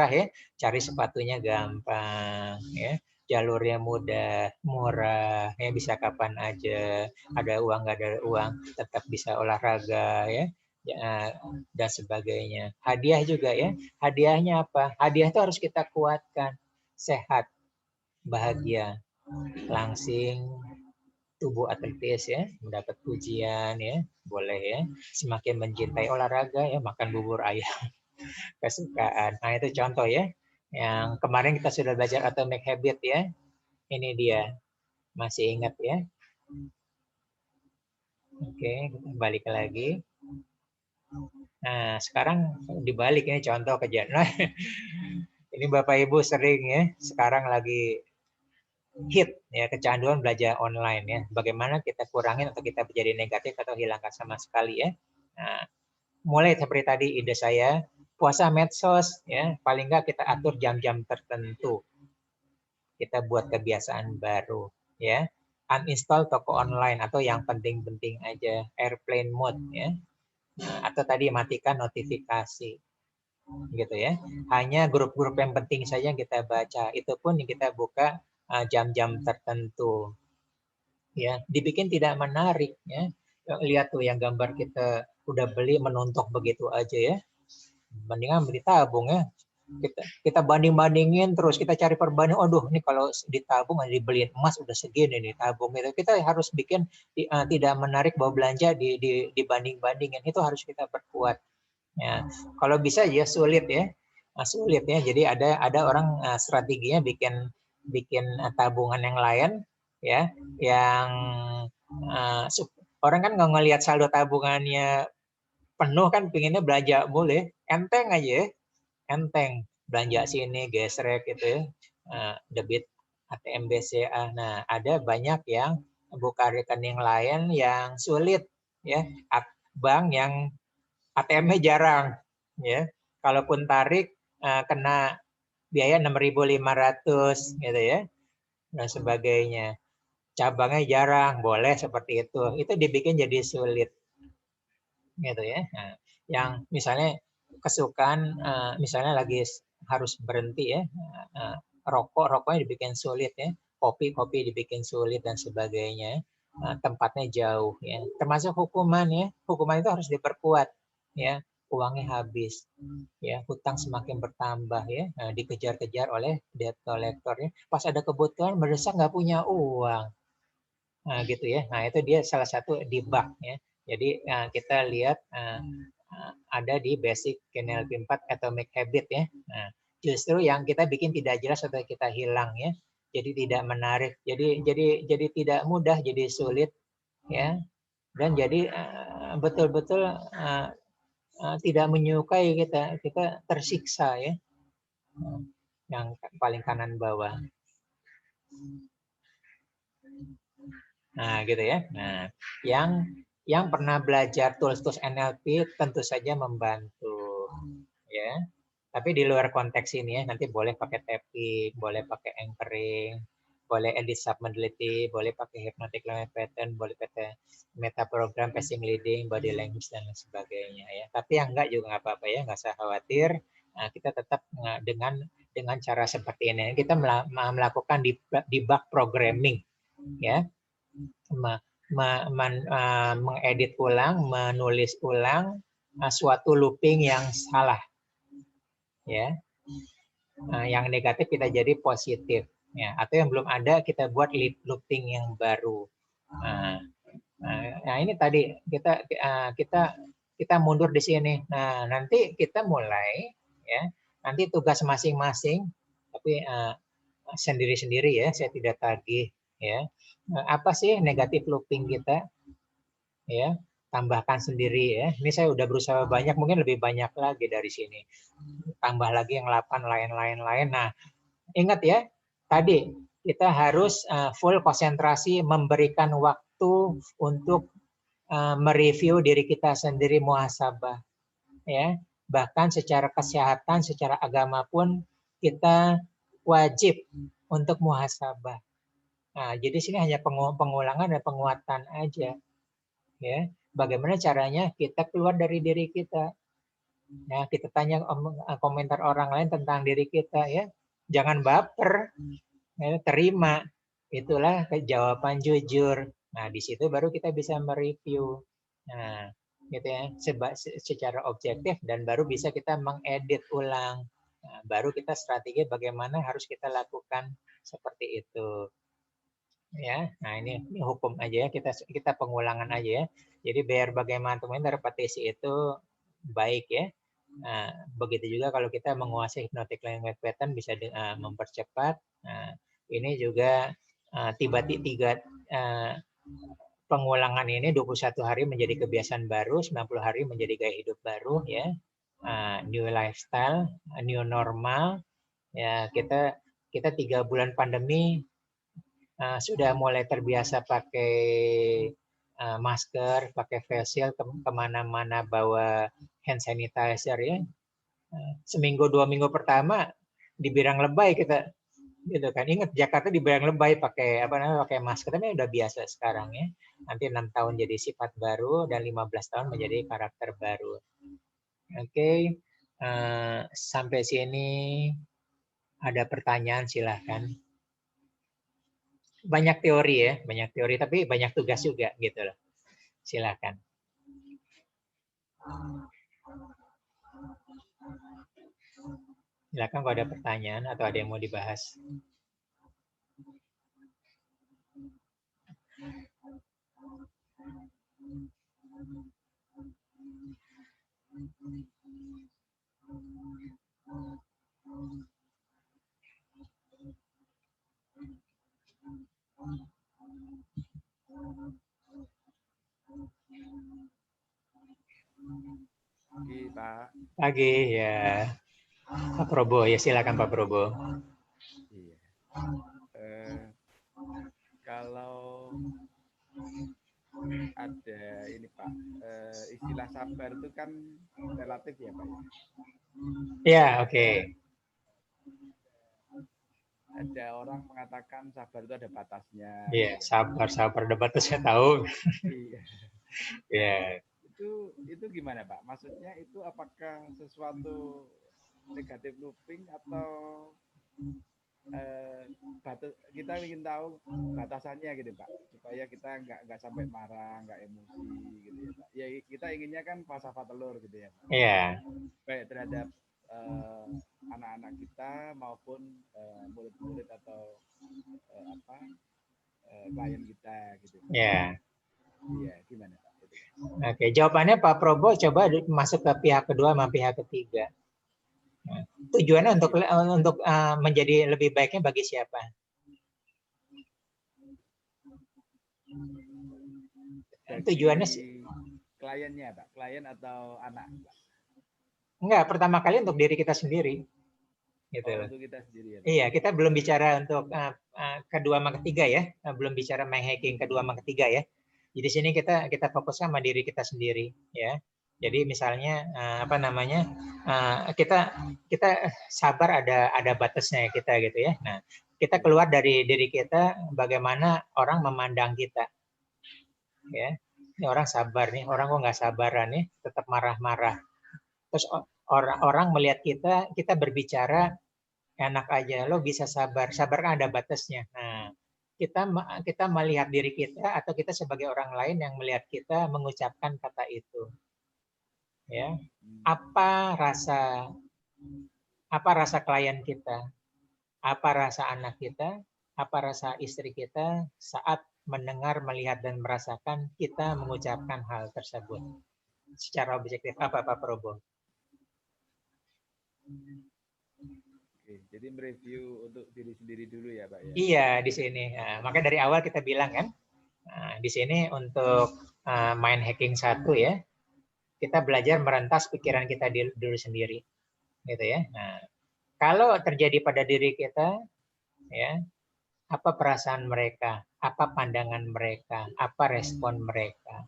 ya, cari sepatunya gampang ya, jalurnya mudah, murah ya, bisa kapan aja, ada uang nggak ada uang tetap bisa olahraga ya. ya, dan sebagainya. Hadiah juga ya. Hadiahnya apa? Hadiah itu harus kita kuatkan. Sehat, bahagia, langsing, tubuh atletis ya, mendapat pujian ya, boleh ya. Semakin mencintai olahraga ya, makan bubur ayam kesukaan. Nah itu contoh ya. Yang kemarin kita sudah belajar Atomic Habit ya. Ini dia. Masih ingat ya? Oke, kita balik lagi. Nah, sekarang dibalik ini contoh kejadian. Ini Bapak Ibu sering ya, sekarang lagi hit ya kecanduan belajar online ya. Bagaimana kita kurangin atau kita menjadi negatif atau hilangkan sama sekali ya. Nah, mulai seperti tadi ide saya, puasa medsos ya, paling nggak kita atur jam-jam tertentu. Kita buat kebiasaan baru ya. Uninstall toko online atau yang penting-penting aja, airplane mode ya. Nah, atau tadi matikan notifikasi gitu ya. Hanya grup-grup yang penting saja yang kita baca. Itu pun yang kita buka jam-jam tertentu. Ya, dibikin tidak menarik ya. Lihat tuh yang gambar kita udah beli menuntuk begitu aja ya. Mendingan beli tabung ya. Kita banding-bandingin terus, kita cari perbandingan. Aduh, ini kalau ditabung dibeliin emas udah segini nih tabung itu. Kita harus bikin tidak menarik bahwa belanja dibanding-bandingin. Itu harus kita perkuat. Ya, kalau bisa ya sulit ya. Sulit ya. Jadi ada orang strateginya bikin tabungan yang lain ya, yang orang kan nggak ngelihat saldo tabungannya penuh kan, pinginnya belanja boleh, enteng aja ya. Enteng, belanja sini gesrek gitu ya, debit ATM BCA. Nah, ada banyak yang buka rekening lain yang sulit ya, bank yang ATM-nya jarang ya. Kalaupun tarik kena biaya 6.500 gitu ya, dan sebagainya. Cabangnya jarang, boleh seperti itu. Itu dibikin jadi sulit gitu ya. Nah, yang misalnya kesukaan misalnya lagi harus berhenti ya, rokoknya dibikin sulit ya, kopi dibikin sulit dan sebagainya, tempatnya jauh ya, termasuk hukuman ya, hukuman itu harus diperkuat ya, uangnya habis ya, hutang semakin bertambah ya, dikejar-kejar oleh debt collector ya, pas ada kebutuhan mendesak nggak punya uang. Nah, gitu ya. Nah, itu dia salah satu debug ya. Jadi kita lihat ada di basic NLP 4 Atomic Habit ya. Nah, justru yang kita bikin tidak jelas atau kita hilang ya. Jadi tidak menarik. Jadi tidak mudah, jadi sulit ya. Dan jadi betul-betul tidak menyukai, kita tersiksa ya. Yang paling kanan bawah. Nah, gitu ya. Nah, yang pernah belajar tools-tools NLP tentu saja membantu ya. Tapi di luar konteks ini ya, nanti boleh pakai tapping, boleh pakai anchoring, boleh edit submodality, boleh pakai hypnotic learning pattern, boleh pakai meta program, passing leading, body language dan sebagainya ya. Tapi yang enggak juga nggak apa-apa ya, nggak usah khawatir. Nah, kita tetap dengan cara seperti ini kita melakukan debug programming ya. Mengedit ulang, menulis ulang suatu looping yang salah, ya. Yang negatif kita jadi positif, ya. Atau yang belum ada kita buat looping yang baru. Nah ini tadi kita mundur di sini. Nah nanti kita mulai, ya. Nanti tugas masing-masing, tapi sendiri-sendiri ya. Saya tidak tagih, ya. Apa sih negatif looping kita, ya, tambahkan sendiri ya. Ini saya udah berusaha banyak, mungkin lebih banyak lagi dari sini, tambah lagi yang 8 lain. Nah ingat ya, tadi kita harus full konsentrasi, memberikan waktu untuk mereview diri kita sendiri, muhasabah ya. Bahkan secara kesehatan, secara agama pun kita wajib untuk muhasabah. Nah, jadi sini hanya pengulangan dan penguatan aja. Ya, bagaimana caranya kita keluar dari diri kita? Ya, kita tanya komentar orang lain tentang diri kita ya. Jangan baper. Ya, terima. Itulah jawaban jujur. Nah, di situ baru kita bisa mereview. Nah, gitu ya, secara objektif, dan baru bisa kita mengedit ulang. Nah, baru kita strategi bagaimana harus kita lakukan seperti itu. Ya, nah ini hukum aja ya, kita pengulangan aja ya. Jadi biar bagaimana teman-teman repetisi itu baik ya. Nah, begitu juga kalau kita menguasai hypnotic language pattern bisa mempercepat. Nah, ini juga tiga pengulangan ini 21 hari menjadi kebiasaan baru, 90 hari menjadi gaya hidup baru ya. New lifestyle, new normal. Ya, kita 3 bulan pandemi sudah mulai terbiasa pakai masker, pakai face shield, kemana-mana bawa hand sanitizer ya. Seminggu 2 minggu pertama di Birang Lebay kita, gitu kan. Ingat Jakarta di Birang Lebay pakai pakai masker, tapi udah biasa sekarang ya. Nanti 6 tahun jadi sifat baru dan 15 tahun menjadi karakter baru. Oke, sampai sini ada pertanyaan silahkan. Banyak teori tapi banyak tugas juga gitu loh. Silakan. Silakan kalau ada pertanyaan atau ada yang mau dibahas. Pagi, Pak. Pagi ya. Pak Probo, ya silakan Pak Probo. Iya. Kalau ada ini Pak, istilah sabar itu kan relatif ya Pak ya. Ya, oke. Ada orang mengatakan sabar itu ada batasnya. Iya, Gitu. sabar debat itu saya tahu. Iya. Ya. Itu gimana Pak? Maksudnya itu apakah sesuatu negatif looping atau kita ingin tahu batasannya gitu Pak, supaya kita nggak sampai marah, nggak emosi gitu ya Pak. Ya kita inginnya kan falsafah telur gitu ya Pak. Iya. Baik terhadap anak-anak kita maupun murid-murid atau klien kita gitu. Ya. Iya, gimana Pak? Oke, jawabannya Pak Probo coba masuk ke pihak kedua sama pihak ketiga. Tujuannya untuk menjadi lebih baiknya bagi siapa? Bagi Tujuannya kliennya Pak, klien atau anak Pak? Enggak, pertama kali untuk diri kita sendiri. Gitu. Untuk kita sendiri ya Pak? Iya, kita belum bicara untuk kedua sama ketiga ya, belum bicara mind hacking kedua sama ketiga ya. Jadi di sini kita fokus sama diri kita sendiri ya. Jadi misalnya kita sabar ada batasnya kita gitu ya. Nah, kita keluar dari diri kita, bagaimana orang memandang kita. Ya, ini orang sabar nih, orang kok nggak sabaran nih, tetap marah-marah. Terus orang melihat kita berbicara enak aja, lo bisa sabar kan ada batasnya. Nah, kita melihat diri kita atau kita sebagai orang lain yang melihat kita mengucapkan kata itu. Ya, apa rasa klien kita, apa rasa anak kita, apa rasa istri kita saat mendengar, melihat dan merasakan kita mengucapkan hal tersebut secara objektif. Apa Pak Probo? Oke, jadi mereview untuk diri sendiri dulu ya Pak ya? Iya, di sini. Nah, makanya dari awal kita bilang kan, nah, di sini untuk mind hacking 1 ya, kita belajar merentas pikiran kita dulu sendiri, gitu ya. Nah, kalau terjadi pada diri kita, ya, apa perasaan mereka, apa pandangan mereka, apa respon mereka,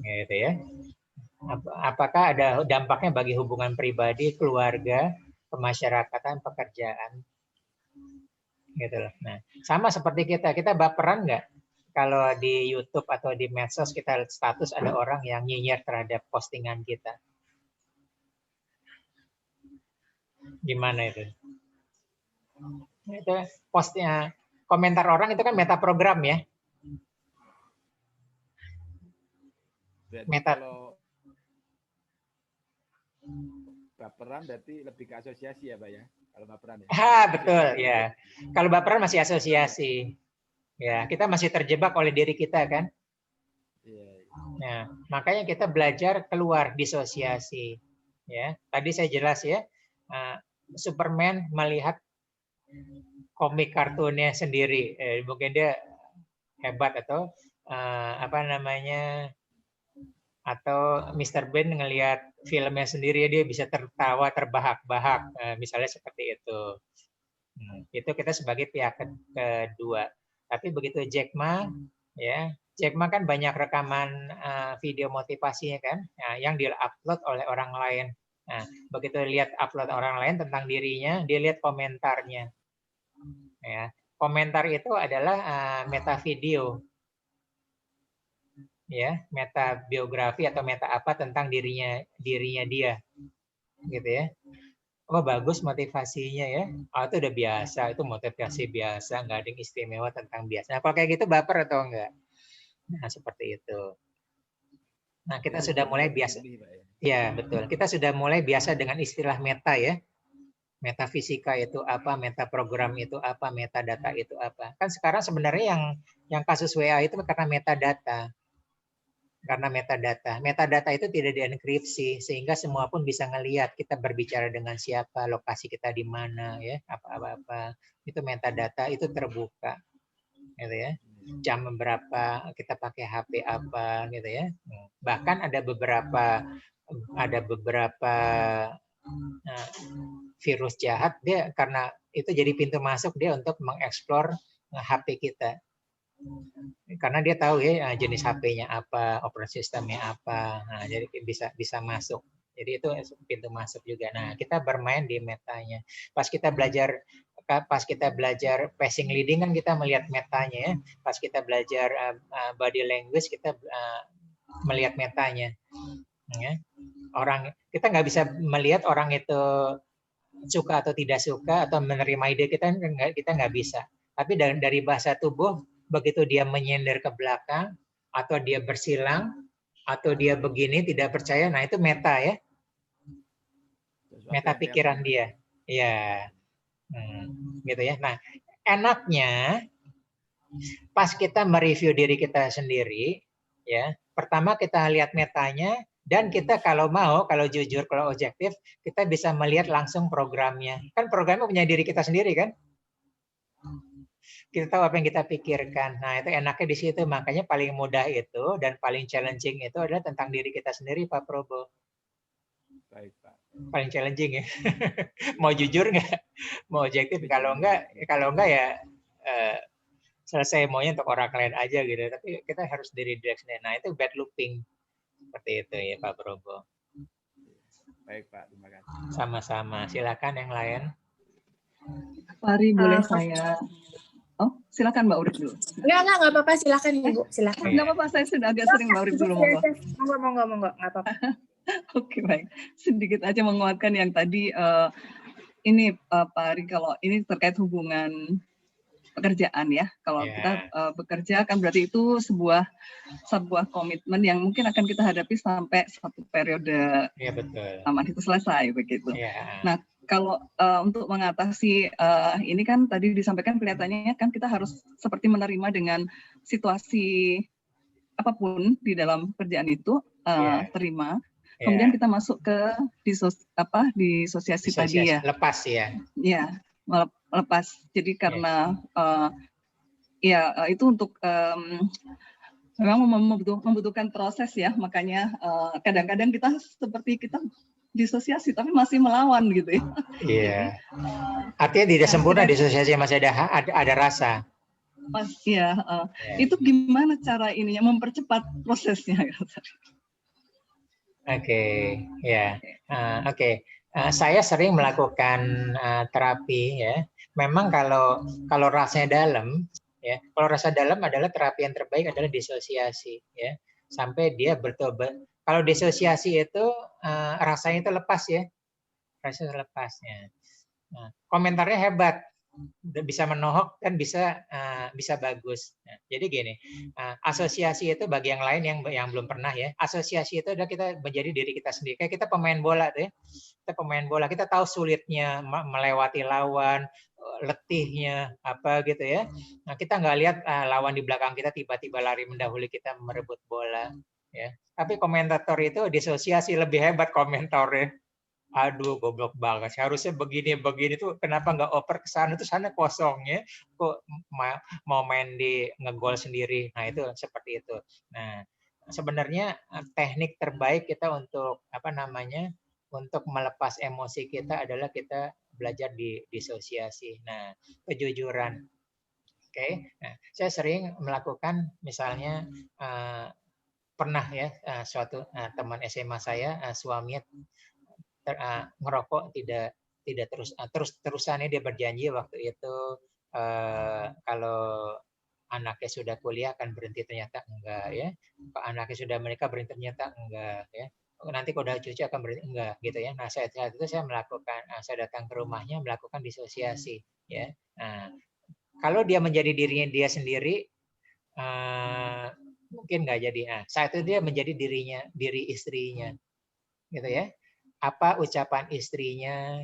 gitu ya. Apakah ada dampaknya bagi hubungan pribadi, keluarga, pemasyarakatan, pekerjaan, gitu loh. Nah, sama seperti kita baperan nggak? Kalau di YouTube atau di medsos kita status ada orang yang nyinyir terhadap postingan kita. Gimana itu? Itu postnya, komentar orang itu kan meta program ya. Berarti Meta. kalau baperan berarti lebih ke asosiasi ya, Pak ya? Kalau baperan ya? Betul ya. Kalau baperan masih asosiasi. Ya, kita masih terjebak oleh diri kita kan. Iya. Nah, makanya kita belajar keluar disosiasi. Ya, tadi saya jelas ya. Superman melihat komik kartunnya sendiri. Mungkin dia hebat atau apa namanya, atau Mr. Bean ngelihat filmnya sendiri dia bisa tertawa terbahak-bahak, misalnya seperti itu. Itu kita sebagai pihak kedua. Tapi begitu Jack Ma, ya Jack Ma kan banyak rekaman video motivasinya kan, yang di-upload oleh orang lain. Nah, begitu lihat upload orang lain tentang dirinya, dia lihat komentarnya. Ya, komentar itu adalah meta video, ya, meta biografi atau meta apa tentang dirinya dia, gitu ya. Oh bagus motivasinya ya. Oh itu udah biasa, itu motivasi biasa, nggak ada yang istimewa tentang biasa. Nah, kalau kayak gitu baper atau enggak? Nah seperti itu. Nah kita Berarti sudah mulai biasa. berlebih, Pak ya? Ya betul. Kita sudah mulai biasa dengan istilah meta ya. Metafisika itu apa, meta program itu apa, metadata itu apa. Kan sekarang sebenarnya yang kasus WA itu karena metadata. Karena metadata. Metadata itu tidak dienkripsi sehingga semua pun bisa ngelihat kita berbicara dengan siapa, lokasi kita di mana ya, apa-apa. Itu metadata itu terbuka. Gitu ya. Jam berapa kita pakai HP apa gitu ya. Bahkan ada beberapa virus jahat dia karena itu jadi pintu masuk dia untuk mengeksplor HP kita. Karena dia tahu ya jenis HP-nya apa, operasi sistemnya apa, nah, jadi bisa masuk. Jadi itu pintu masuk juga. Nah kita bermain di metanya. Pas kita belajar passing leading kan kita melihat metanya ya. Pas kita belajar body language kita melihat metanya. Ya. Kita nggak bisa melihat orang itu suka atau tidak suka atau menerima ide kita nggak bisa. Tapi dari bahasa tubuh begitu dia menyender ke belakang atau dia bersilang atau dia begini tidak percaya, nah itu meta ya, meta pikiran dia, ya, gitu ya. Nah enaknya pas kita mereview diri kita sendiri, ya pertama kita lihat metanya dan kita kalau jujur, kalau objektif kita bisa melihat langsung programnya. Kan programnya punya diri kita sendiri kan? Kita tahu apa yang kita pikirkan. Nah, itu enaknya di situ. Makanya paling mudah itu dan paling challenging itu adalah tentang diri kita sendiri, Pak Probo. Baik, Pak. Paling challenging ya. Mau jujur nggak? Mau objektif? Kalau enggak ya selesai maunya untuk orang lain aja gitu. Tapi kita harus diri sendiri. Nah, itu bad looping. Seperti itu ya, Pak Probo. Baik, Pak. Terima kasih. Sama-sama. Silakan yang lain. Pak Ari, boleh saya... Oh, silakan Mbak Urip dulu. Enggak apa-apa, silakan Ibu, silakan. Enggak apa-apa, saya sudah agak sering Mbak Urip dulu. Monggo, enggak apa-apa. Oke, baik. Sedikit aja menguatkan yang tadi, ini Pak Ari, kalau ini terkait hubungan pekerjaan ya. Kalau kita bekerja kan berarti itu sebuah komitmen yang mungkin akan kita hadapi sampai satu periode aman itu selesai begitu. Nah, kalau untuk mengatasi ini kan tadi disampaikan kelihatannya kan kita harus seperti menerima dengan situasi apapun di dalam pekerjaan itu, terima. Kemudian kita masuk ke disosiasi tadi ya. Lepas ya. Ya, melepas. Jadi karena itu untuk memang membutuhkan proses ya. Makanya kadang-kadang kita seperti kita disosiasi tapi masih melawan gitu ya. Iya. Artinya tidak sempurna disosiasi, masih ada rasa. Itu gimana cara ininya mempercepat prosesnya? Oke. Saya sering melakukan terapi ya. Memang kalau rasanya dalam ya, kalau rasa dalam adalah terapi yang terbaik adalah disosiasi ya. Sampai dia betul-betul, kalau disosiasi itu rasanya itu lepas ya. Rasa lepasnya. Nah, komentarnya hebat. bisa menohok kan bisa bagus. Nah, jadi gini, asosiasi itu bagi yang lain yang belum pernah ya. Asosiasi itu adalah kita menjadi diri kita sendiri. Kayak kita pemain bola tuh ya. Kita pemain bola, kita tahu sulitnya melewati lawan, letihnya apa gitu ya. Nah, kita nggak lihat lawan di belakang kita tiba-tiba lari mendahului kita merebut bola ya. Tapi komentator itu disosiasi, lebih hebat komentarnya. Aduh, goblok banget. Harusnya begini tuh kenapa nggak oper ke sana tuh, sana kosongnya kok mau main di ngegol sendiri. Nah, itu seperti itu. Nah, sebenarnya teknik terbaik kita untuk untuk melepas emosi kita adalah kita belajar di disosiasi. Nah, kejujuran. Oke. Nah, saya sering melakukan misalnya pernah ya suatu teman SMA saya suaminya ngerokok tidak terus-terusannya. Dia berjanji waktu itu kalau anaknya sudah kuliah akan berhenti, ternyata enggak ya. Kalau anaknya sudah menikah berhenti, ternyata enggak ya. Nanti kalau udah cucu akan berhenti, enggak gitu ya. Nah, saat itu saya datang ke rumahnya melakukan disosiasi ya. Nah, kalau dia menjadi dirinya dia sendiri mungkin nggak jadi. Nah, saat itu dia menjadi diri istrinya gitu ya. Apa ucapan istrinya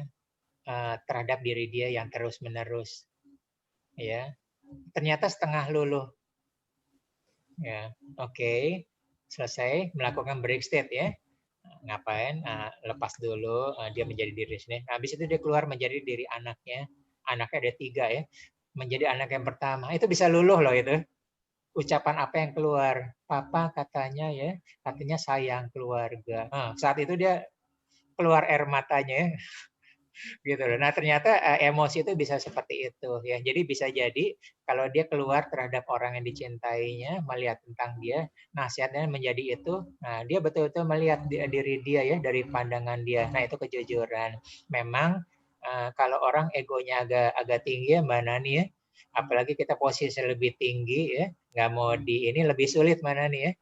terhadap diri dia yang terus-menerus, ya, ternyata setengah luluh, ya, oke, selesai melakukan break state ya, ngapain? Lepas dulu, dia menjadi diri sendiri. Habis itu dia keluar menjadi diri anaknya ada 3 ya, menjadi anak yang pertama, itu bisa luluh loh itu. Ucapan apa yang keluar? Papa katanya sayang keluarga. Saat itu dia keluar air matanya gitu loh. Nah, ternyata emosi itu bisa seperti itu ya. Jadi bisa jadi kalau dia keluar terhadap orang yang dicintainya, melihat tentang dia, nasihatnya menjadi itu, nah dia betul-betul melihat diri dia ya dari pandangan dia. Nah, itu kejujuran. Memang kalau orang egonya agak tinggi ya Mbak Nani ya, apalagi kita posisi lebih tinggi ya, nggak mau ini lebih sulit Mbak Nani ya.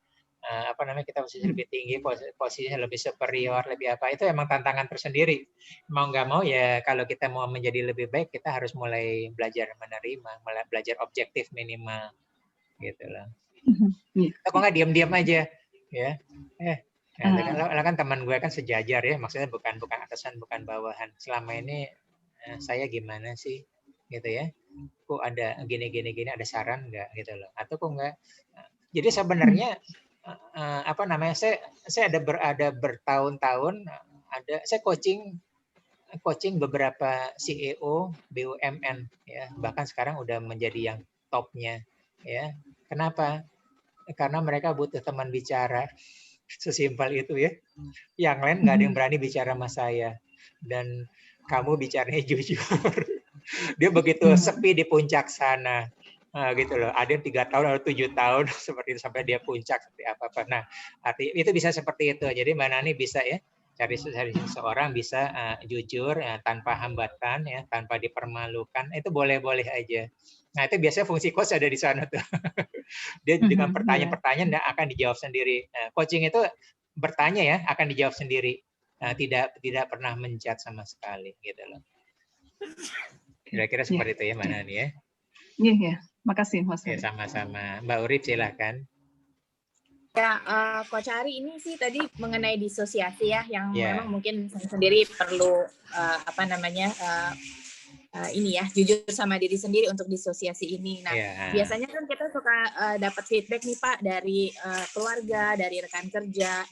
Kita posisi lebih tinggi, posisinya lebih superior, lebih apa, itu emang tantangan tersendiri. Mau nggak mau ya, kalau kita mau menjadi lebih baik, kita harus mulai belajar menerima, mulai belajar objektif minimal, gitu loh. Atau nggak diam-diam aja, ya. Kan teman gue kan sejajar ya, maksudnya bukan atasan, bukan bawahan. Selama ini saya gimana sih, gitu ya? Kok ada gini, ada saran nggak, gitu loh? Atau kok nggak? Jadi sebenarnya saya ada bertahun-tahun saya coaching beberapa CEO BUMN ya, bahkan sekarang udah menjadi yang topnya ya. Kenapa? Karena mereka butuh teman bicara, sesimpel itu ya. Yang lain nggak ada yang berani bicara sama saya, dan kamu bicaranya jujur. Dia begitu sepi di puncak sana. Gitu loh, ada yang 3 tahun atau 7 tahun seperti itu sampai dia puncak seperti apa. Nah, itu bisa seperti itu. Jadi Mbak Nani bisa ya cari seseorang bisa jujur ya, tanpa hambatan ya, tanpa dipermalukan, itu boleh-boleh aja. Nah, itu biasanya fungsi coach ada di sana tuh. Dia dengan pertanyaan-pertanyaan akan dijawab sendiri. Nah, coaching itu bertanya ya, akan dijawab sendiri. Nah, tidak pernah menjudge sama sekali gitu loh. Kira-kira seperti itu ya Mbak Nani ya. Iya. Makasih Mas. Ya, sama-sama. Mbak Urip silahkan. Ya, Coach Ari ini sih tadi mengenai disosiasi ya, yang memang mungkin saya sendiri perlu ini ya, jujur sama diri sendiri untuk disosiasi ini. Nah, biasanya kan kita suka dapat feedback nih Pak dari keluarga, dari rekan kerja.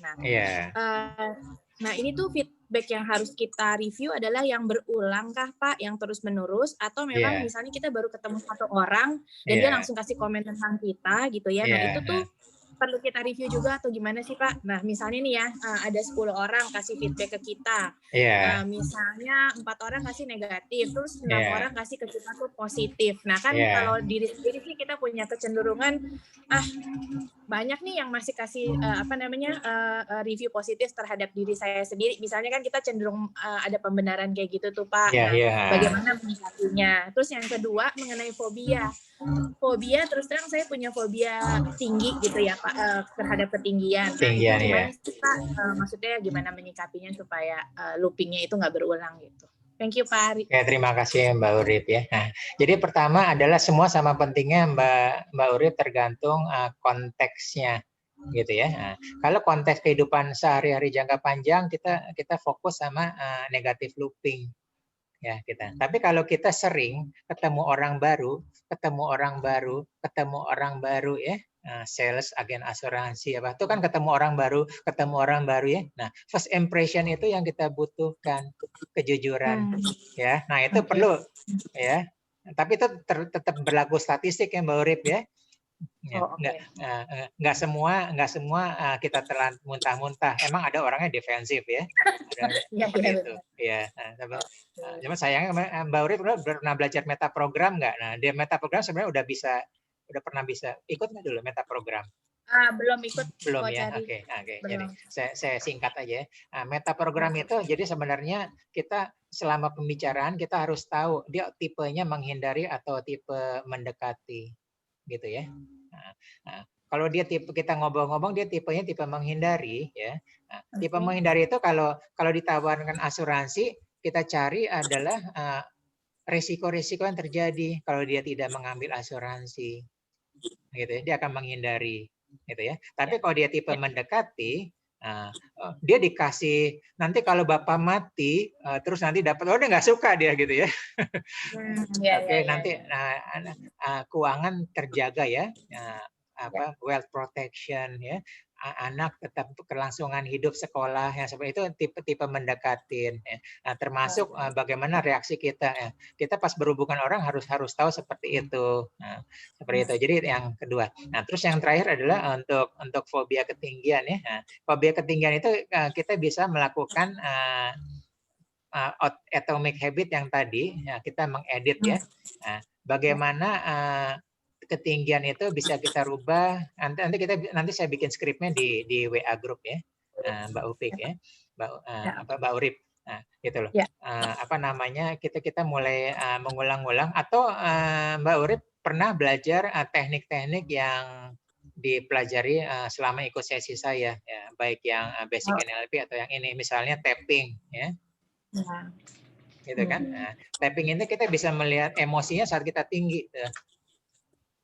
Nah, ini tuh feedback yang harus kita review adalah yang berulang kah Pak, yang terus-menerus, atau memang misalnya kita baru ketemu satu orang dan dia langsung kasih komen tentang kita gitu ya. Nah, itu tuh perlu kita review juga atau gimana sih Pak? Nah, misalnya nih ya, ada 10 orang kasih feedback ke kita. Misalnya 4 orang kasih negatif, terus 6 orang kasih ke kita tuh positif. Nah, kan kalau diri sendiri sih kita punya kecenderungan, banyak nih yang masih kasih review positif terhadap diri saya sendiri. Misalnya kan kita cenderung ada pembenaran kayak gitu tuh Pak. Bagaimana menyikapinya? Terus yang kedua mengenai fobia. Terus terang saya punya fobia tinggi gitu ya Pak, terhadap ketinggian. Nah, itu gimana sih Pak? Maksudnya gimana menyikapinya supaya loopingnya itu nggak berulang gitu? Thank you Pak Ari. Ya, terima kasih Mbak Urip ya. Nah, jadi pertama adalah semua sama pentingnya Mbak Urip, tergantung konteksnya gitu ya. Nah, kalau konteks kehidupan sehari-hari jangka panjang kita fokus sama negative looping ya kita. Tapi kalau kita sering ketemu orang baru ya, sales, agen asuransi apa itu kan ketemu orang baru ya. Nah, first impression itu yang kita butuhkan, kejujuran ya. Nah, itu perlu ya. Tapi itu tetap berlaku statistik ya Mbak Urip ya. Ya, nggak semua kita telan muntah-muntah. Emang ada orangnya defensif ya. Seperti itu. Ya. Cuma sayangnya Mbak Urip pernah belajar meta program nggak? Nah, di meta program sebenarnya udah pernah bisa ikut nggak dulu meta program? Belum ikut. Belum ya. Oke. Jadi saya singkat aja. Meta program itu jadi sebenarnya kita selama pembicaraan kita harus tahu dia tipenya menghindari atau tipe mendekati, gitu ya. Nah, kalau dia tipe kita ngobrol-ngobrol dia tipenya tipe menghindari ya. Nah, tipe menghindari itu kalau ditawarkan asuransi kita cari adalah risiko-risiko yang terjadi kalau dia tidak mengambil asuransi, gitu ya. Dia akan menghindari, gitu ya. Tapi kalau dia tipe mendekati, dia dikasih nanti kalau bapak mati terus nanti dapat, dia nggak suka dia gitu ya. Nanti keuangan terjaga ya, wealth protection ya, anak tetap kelangsungan hidup, sekolah yang seperti itu tipe mendekatin ya. Nah, termasuk bagaimana reaksi kita ya. Kita pas berhubungan orang harus tahu seperti itu. Nah, seperti itu. Jadi yang kedua. Nah, terus yang terakhir adalah untuk fobia ketinggian ya. Nah, fobia ketinggian itu kita bisa melakukan atomic habit yang tadi ya, kita mengedit ya. Nah, bagaimana ketinggian itu bisa kita rubah. Nanti saya bikin skripnya di WA group ya, Mbak Upik ya, Mbak Urip. Nah, gitu loh. Apa namanya, kita mulai mengulang-ulang atau Mbak Urip pernah belajar teknik-teknik yang dipelajari selama ikut sesi saya ya, baik yang basic NLP atau yang ini, misalnya tapping ya. Gitu kan. Nah, tapping ini kita bisa melihat emosinya saat kita tinggi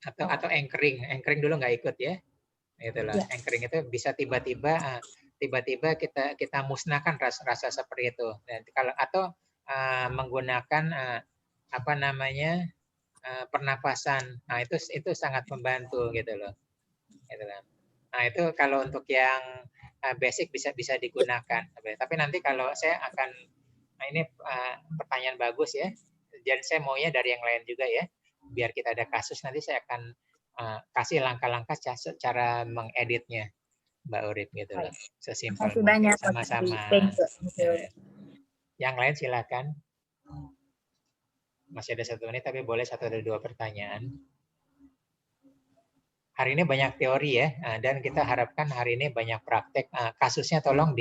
atau anchoring dulu nggak ikut ya, itulah anchoring itu bisa tiba-tiba kita musnahkan rasa seperti itu. Dan kalau atau menggunakan apa namanya pernapasan, nah itu sangat membantu gitu loh. Nah itu kalau untuk yang basic bisa digunakan. Tapi nanti kalau saya akan, nah ini pertanyaan bagus ya. Dan saya maunya dari yang lain juga ya. Biar kita ada kasus, nanti saya akan kasih langkah-langkah cara mengeditnya, Mbak Urip gitu loh. Sesimpel mungkin, sama-sama. Yang lain silakan. Masih ada 1 menit, tapi boleh 1 atau 2 pertanyaan. Hari ini banyak teori ya, dan kita harapkan hari ini banyak praktek. Kasusnya tolong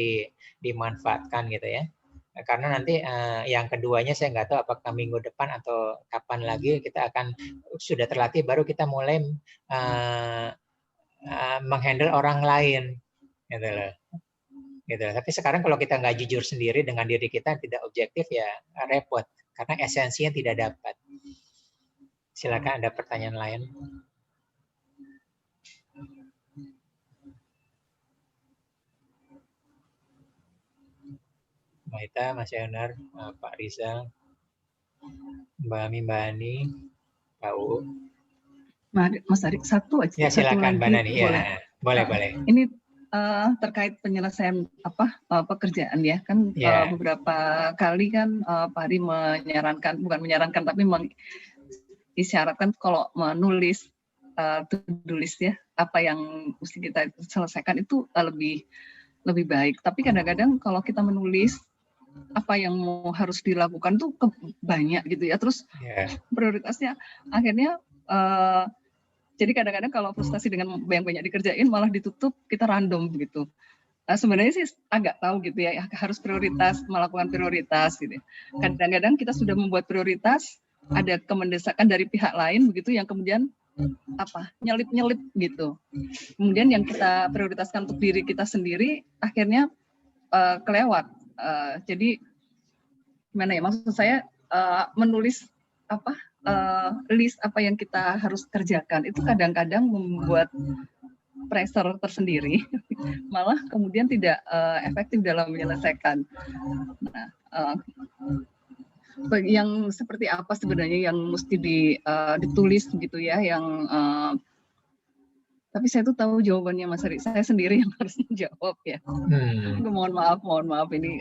dimanfaatkan gitu ya. Karena nanti yang keduanya saya nggak tahu apakah minggu depan atau kapan lagi kita akan sudah terlatih, baru kita mulai menghandle orang lain gitu loh. Gitu. Tapi sekarang kalau kita nggak jujur sendiri dengan diri kita, tidak objektif ya repot karena esensinya tidak dapat. Silakan ada pertanyaan lain. Mbak Ita, Mas Yonar, Pak Rizal, Mbak Ami, Mbak Ani, Pak U. Mas Ari, 1 aja. Ya silakan Mbak Nani. Ya, boleh. Ini terkait penyelesaian pekerjaan ya, kan beberapa kali kan Pak Ari bukan menyarankan tapi mengisyaratkan kalau menulis to-do list ya, apa yang mesti kita selesaikan itu lebih baik. Tapi kadang-kadang kalau kita menulis apa yang harus dilakukan tuh banyak gitu ya, terus prioritasnya akhirnya jadi kadang-kadang kalau frustasi dengan yang banyak dikerjain malah ditutup, kita random gitu. Sebenarnya sih agak tahu gitu ya, harus melakukan prioritas gitu. Kadang-kadang kita sudah membuat prioritas, ada kemendesakan dari pihak lain begitu yang kemudian nyelip-nyelip gitu. Kemudian yang kita prioritaskan untuk diri kita sendiri akhirnya kelewat. Jadi gimana ya, maksud saya menulis list apa yang kita harus kerjakan itu kadang-kadang membuat pressure tersendiri, malah kemudian tidak efektif dalam menyelesaikan. Nah, yang seperti apa sebenarnya yang mesti ditulis gitu ya, yang tapi saya tuh tahu jawabannya Mas Ari, saya sendiri yang harus menjawab ya. Mohon maaf ini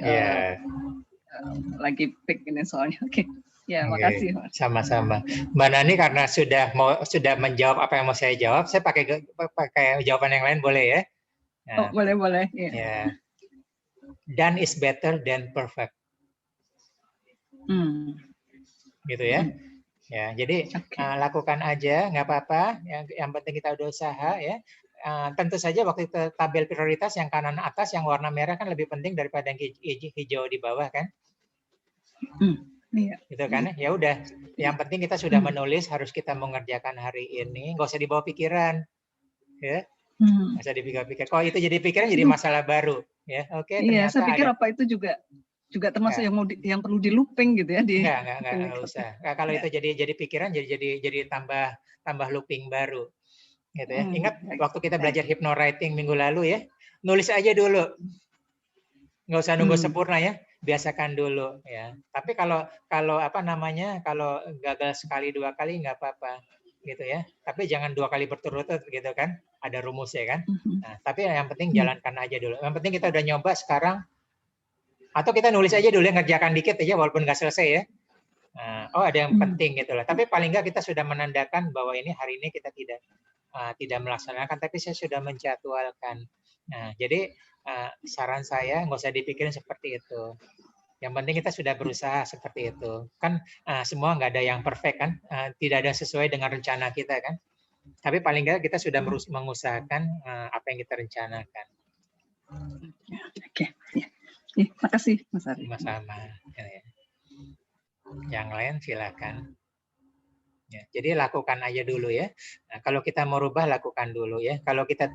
lagi pick ini soalnya. Oke. Ya, makasih. Sama-sama. Mbak Nani karena sudah menjawab apa yang mau saya jawab, saya pakai jawaban yang lain boleh ya? Nah, boleh. Ya. Done is better than perfect. Gitu ya. Ya, jadi lakukan aja, nggak apa-apa. Yang penting kita udah usaha ya. Tentu saja waktu itu tabel prioritas yang kanan atas yang warna merah kan lebih penting daripada yang hijau di bawah kan? Iya. Gitu kan? Ya udah. Yang penting kita sudah menulis harus kita mengerjakan hari ini. Nggak usah dibawa pikiran, ya. Nggak usah dipikir-pikir. Kalau itu jadi pikiran jadi masalah baru, ya. Oke. Iya. Saya pikir apa itu juga termasuk yang perlu di looping gitu ya di. Nggak usah. Kalau itu jadi pikiran jadi tambah looping baru, gitu ya. Ingat waktu kita belajar hypnowriting minggu lalu ya, nulis aja dulu. Nggak usah nunggu sempurna ya, biasakan dulu ya. Tapi kalau gagal sekali 2 kali nggak apa-apa gitu ya. Tapi jangan 2 kali berturut-turut gitu kan. Ada rumusnya kan. Nah, tapi yang penting jalankan aja dulu. Yang penting kita udah nyoba sekarang. Atau kita nulis aja dulu, ngerjakan dikit aja walaupun nggak selesai ya. Nah, ada yang penting gitu lah. Tapi paling nggak kita sudah menandakan bahwa hari ini kita tidak melaksanakan, tapi saya sudah menjadwalkan. Nah, jadi saran saya nggak usah dipikirin seperti itu. Yang penting kita sudah berusaha seperti itu. Kan semua nggak ada yang perfect kan, tidak ada sesuai dengan rencana kita kan. Tapi paling nggak kita sudah mengusahakan apa yang kita rencanakan. Oke. Makasih Mas Ari. Sama-sama. Yang lain silakan. Ya, jadi lakukan aja dulu ya. Nah, kalau kita mau rubah lakukan dulu ya. Kalau kita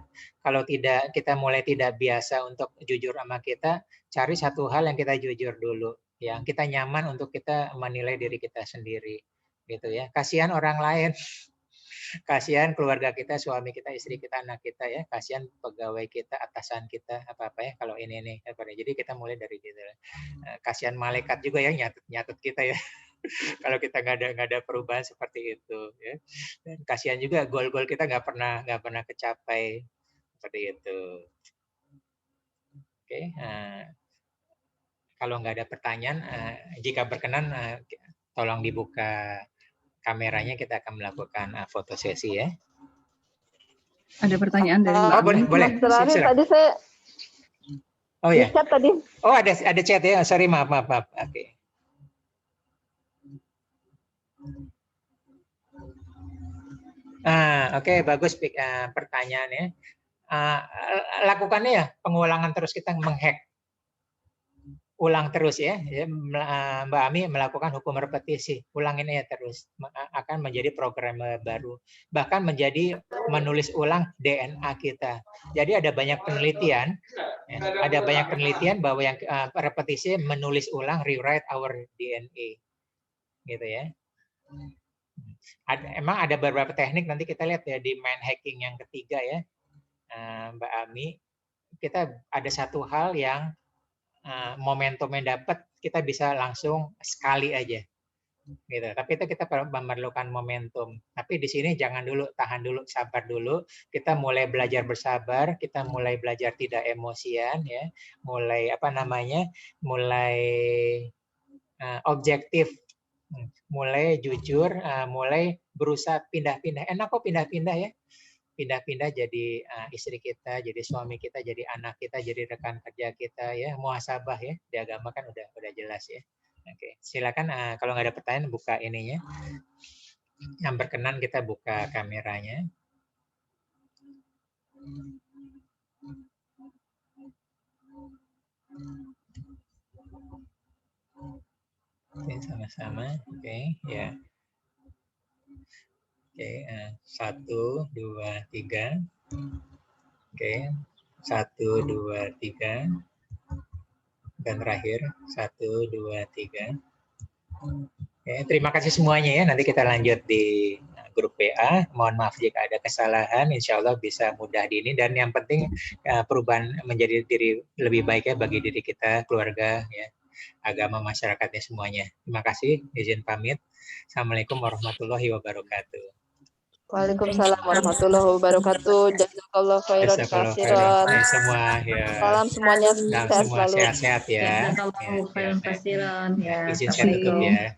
mulai tidak biasa untuk jujur sama kita, cari satu hal yang kita jujur dulu, yang kita nyaman untuk kita menilai diri kita sendiri, gitu ya. Kasihan orang lain, kasihan keluarga kita, suami kita, istri kita, anak kita ya. Kasihan pegawai kita, atasan kita, apa ya. Kalau ini. Jadi kita mulai dari gitu. Kasihan malaikat juga ya nyatet kita ya. Kalau kita nggak ada perubahan seperti itu ya. Dan kasihan juga goal-goal kita nggak pernah kecapai seperti itu. Oke. Kalau nggak ada pertanyaan, jika berkenan tolong dibuka kameranya, kita akan melakukan foto sesi ya. Ada pertanyaan dari Mbak Ami. Boleh. Tadi saya ya. Chat tadi. Oh, ada chat ya. Sorry, maaf. Oke. Oke, bagus pertanyaannya. Lakukannya ya pengulangan terus, kita menghack. Ulang terus ya. Mbak Ami melakukan hukum repetisi. Ulangin ya terus. Akan menjadi program baru. Bahkan menjadi menulis ulang DNA kita. Jadi ada banyak penelitian. Ada banyak penelitian bahwa yang repetisi menulis ulang, rewrite our DNA. Gitu ya. Emang ada beberapa teknik, nanti kita lihat ya di mind hacking yang ketiga ya, Mbak Ami. Kita ada satu hal yang momentumnya dapat, kita bisa langsung sekali aja, gitu. Tapi itu kita memerlukan momentum. Tapi di sini jangan dulu, tahan dulu, sabar dulu. Kita mulai belajar bersabar, kita mulai belajar tidak emosian ya, mulai mulai objektif. Mulai jujur, mulai berusaha pindah-pindah. Enak kok pindah-pindah ya. Pindah-pindah jadi istri kita, jadi suami kita, jadi anak kita, jadi rekan kerja kita ya. Muhasabah ya. Di agama kan udah jelas ya. Oke, silakan kalau nggak ada pertanyaan buka ininya. Yang berkenan kita buka kameranya. Oke, sama-sama. Oke, ya. Oke, 1, 2, 3. Oke, 1, 2, 3. Dan terakhir 1, 2, 3. Terima kasih semuanya ya. Nanti kita lanjut di grup PA. Mohon maaf jika ada kesalahan. Insya Allah bisa mudah di ini. Dan yang penting perubahan menjadi diri lebih baik ya bagi diri kita, keluarga, ya, agama, masyarakatnya semuanya. Terima kasih. Izin pamit. Assalamualaikum warahmatullahi wabarakatuh. Waalaikumsalam warahmatullahi wabarakatuh. Jazakallahu khairan katsiran. Semua ya. Salam semuanya sehat semua selalu. sehat-sehat ya. Jazakallahu khairan katsiran. Izin saya tutup ya.